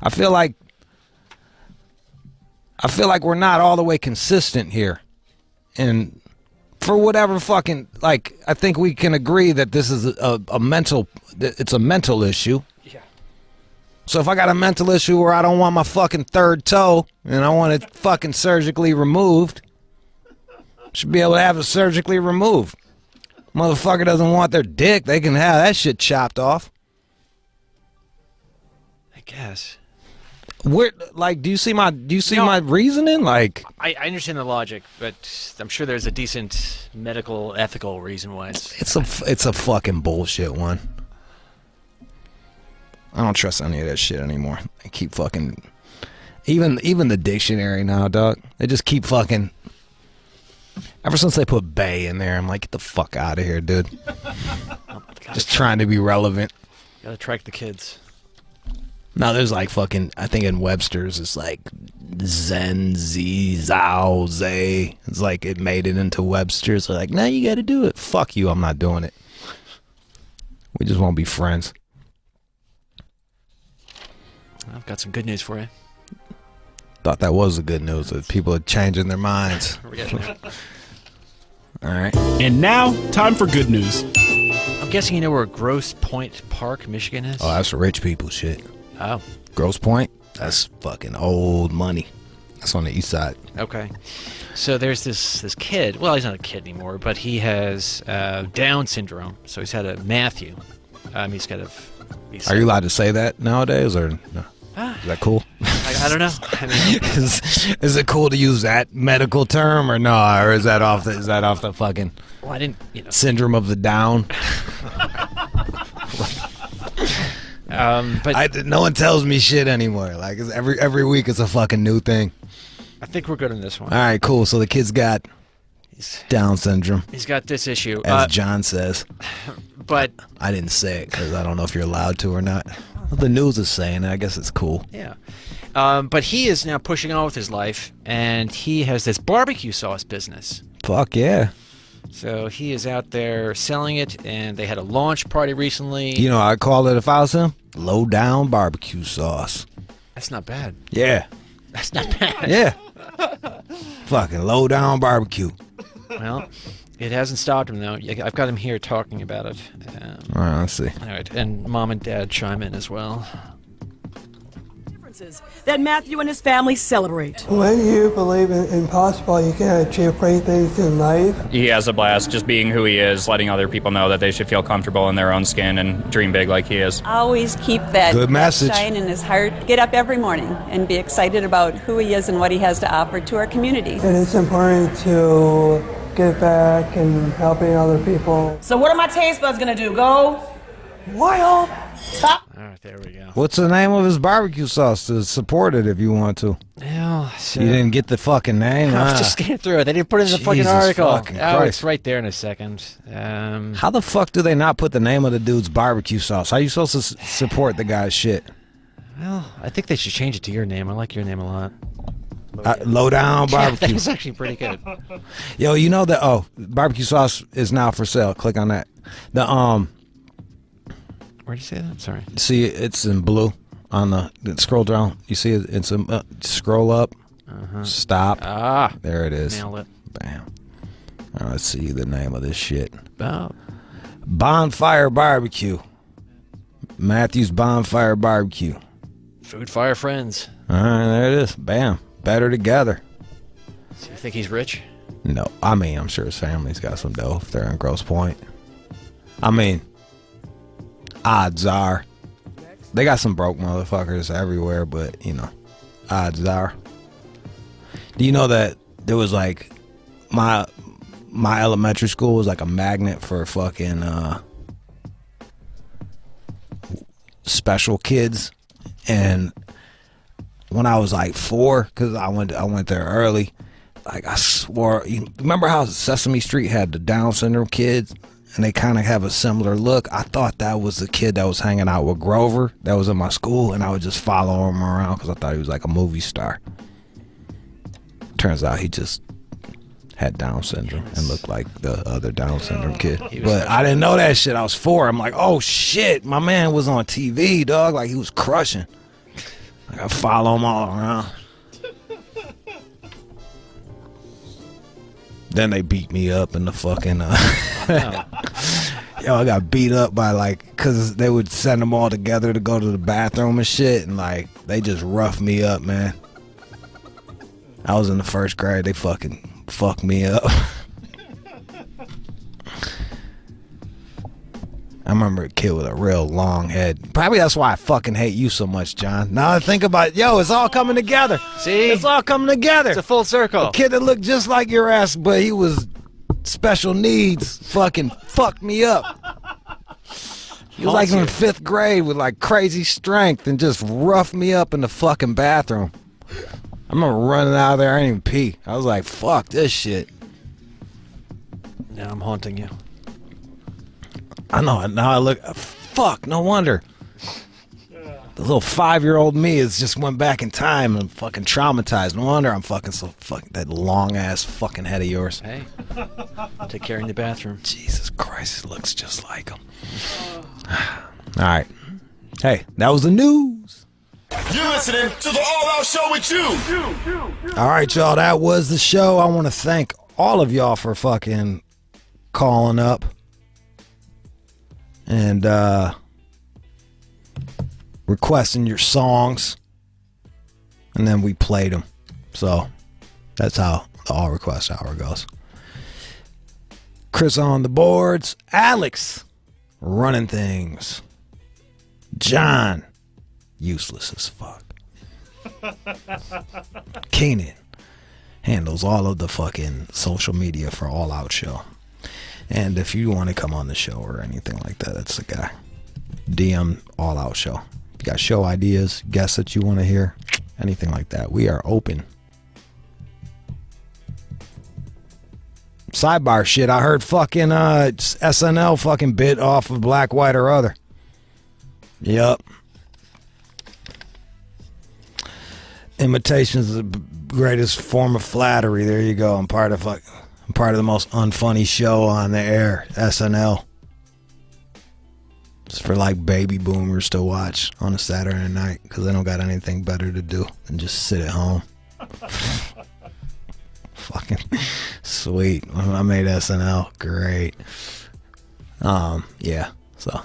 I feel like we're not all the way consistent here. And for whatever fucking, like, I think we can agree that this is a mental issue. Yeah. So if I got a mental issue where I don't want my fucking third toe and I want it fucking surgically removed, should be able to have it surgically removed. Motherfucker doesn't want their dick, they can have that shit chopped off. I guess. Where, like, do you see my reasoning? Like, I understand the logic, but I'm sure there's a decent medical, ethical reason why it's a fucking bullshit one. I don't trust any of that shit anymore. They keep fucking, even the dictionary now, dog. They just keep fucking. Ever since they put "bay" in there, I'm like, get the fuck out of here, dude. Just trying to be relevant. Gotta track the kids. Now there's like fucking, I think in Webster's it's like Zen, Z, Zao, Zay. It's like it made it into Webster's. They're like, now you gotta do it. Fuck you, I'm not doing it. We just won't be friends. I've got some good news for you. Thought that was the good news, that people are changing their minds. We're getting there. All right. And now, time for good news. I'm guessing you know where Grosse Pointe Park, Michigan is? Oh, that's rich people shit. Oh. Grosse Pointe? That's fucking old money. That's on the east side. Okay. So there's this kid. Well, he's not a kid anymore, but he has Down syndrome. So he's had a Matthew. He's got a. Are you allowed to say that nowadays, or no? Is that cool? I don't know. I mean, is it cool to use that medical term, or no? Or is that off the fucking? Well, I didn't. Syndrome of the Down. But no one tells me shit anymore. Like every week, it's a fucking new thing. I think we're good on this one. All right, cool. So the kid's got Down syndrome. He's got this issue, as John says. But I didn't say it because I don't know if you're allowed to or not. Well, the news is saying it. I guess it's cool. Yeah. But he is now pushing on with his life, and he has this barbecue sauce business. Fuck yeah. So he is out there selling it, and they had a launch party recently. You know, I'd call it if I was him, low down barbecue sauce. That's not bad. Yeah. That's not bad. Yeah. Fucking low down barbecue. Well, it hasn't stopped him, though. I've got him here talking about it. All right, let's see. All right, and Mom and Dad chime in as well. That Matthew and his family celebrate. When you believe in impossible, you can achieve great things in life. He has a blast just being who he is, letting other people know that they should feel comfortable in their own skin and dream big like he is. Always keep that good message. shine in his heart. Get up every morning and be excited about who he is and what he has to offer to our community. And it's important to give back and helping other people. So what are my taste buds gonna do? Go wild. All right, there we go. What's the name of his barbecue sauce to support it if you want to? Well, so you didn't get the fucking name? I was just getting through it. They didn't put it in the fucking Jesus article. fucking Oh, Christ. it's right there in a second. How the fuck do they not put the name of the dude's barbecue sauce? How are you supposed to support the guy's shit? Well, I think they should change it to your name. I like your name a lot. Low down barbecue. Yeah, that's actually pretty good. Yo, you know that? Oh, barbecue sauce is now for sale. Click on that. Where'd you say that? Sorry. See, it's in blue on the scroll down. You see it? It's a scroll up. Stop. There it is. Nailed it. Bam. All right, let's see the name of this shit. Oh. Bonfire Barbecue. Matthew's Bonfire Barbecue. Food Fire Friends. All right, there it is. Bam. Better together. So you think he's rich? No, I mean, I'm sure his family's got some dough if they're in Grosse Pointe. I mean, odds are they got some broke motherfuckers everywhere, but you know, odds are. Do you know that there was like my elementary school was like a magnet for fucking special kids, and when I was like 4, because I went there early, like I swore, you remember how Sesame Street had the Down syndrome kids? And they kind of have a similar look. I thought that was the kid that was hanging out with Grover that was in my school, and I would just follow him around because I thought he was like a movie star. Turns out he just had Down syndrome and looked like the other Down syndrome kid. But I didn't know that shit. I was 4. I'm like, oh shit, my man was on TV, dog. Like he was crushing. Like I follow him all around. Then they beat me up in the fucking yo, I got beat up by like, cause they would send them all together to go to the bathroom and shit, and like they just roughed me up, man. I was in the 1st grade. They fucking fucked me up. I remember a kid with a real long head. Probably that's why I fucking hate you so much, John. Now I think about it, yo, it's all coming together. See? It's all coming together. It's a full circle. A kid that looked just like your ass, but he was special needs, fucking fucked me up. He was like in 5th grade with like crazy strength and just roughed me up in the fucking bathroom. I remember running out of there, I didn't even pee. I was like, fuck this shit. Now I'm haunting you. I know. Now I look. Fuck. No wonder. The little 5-year-old me has just went back in time and fucking traumatized. No wonder I'm fucking so fucking that long ass fucking head of yours. Hey, take care in the bathroom. Jesus Christ, it looks just like him. All right. Hey, that was the news. You're listening to the All Out Show with Jude. All right, y'all. That was the show. I want to thank all of y'all for fucking calling up and requesting your songs, and then we played them. So that's how the all request hour goes. Chris on the boards. Alex running things. John, useless as fuck. Keenan handles all of the fucking social media for All Out Show. And if you want to come on the show or anything like that, that's the guy. DM All Out Show. If you got show ideas, guests that you want to hear, anything like that, we are open. Sidebar shit, I heard fucking SNL fucking bit off of Black, White, or Other. Yup. Imitation is the greatest form of flattery. There you go. I'm part of the most unfunny show on the air, SNL. It's for like baby boomers to watch on a Saturday night because they don't got anything better to do than just sit at home. Fucking sweet. I made SNL. Great. Yeah. So,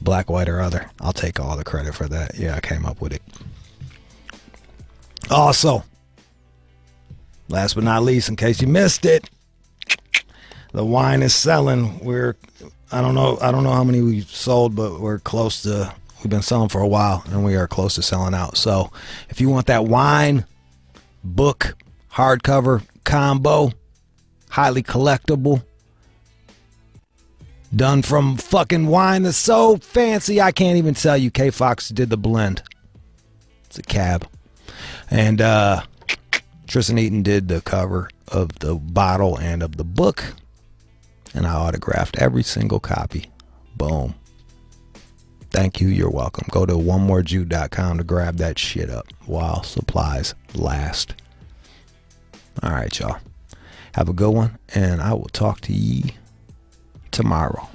Black, White, or Other. I'll take all the credit for that. Yeah, I came up with it. Also, last but not least, in case you missed it, the wine is selling. I don't know how many we sold, but we've been selling for a while, and we are close to selling out. So, if you want that wine book hardcover combo, highly collectible, done from fucking wine that's so fancy I can't even tell you. K Fox did the blend. It's a cab. And Tristan Eaton did the cover of the bottle and of the book. And I autographed every single copy. Boom. Thank you. You're welcome. Go to onemorejude.com to grab that shit up while supplies last. All right, y'all. Have a good one. And I will talk to ye tomorrow.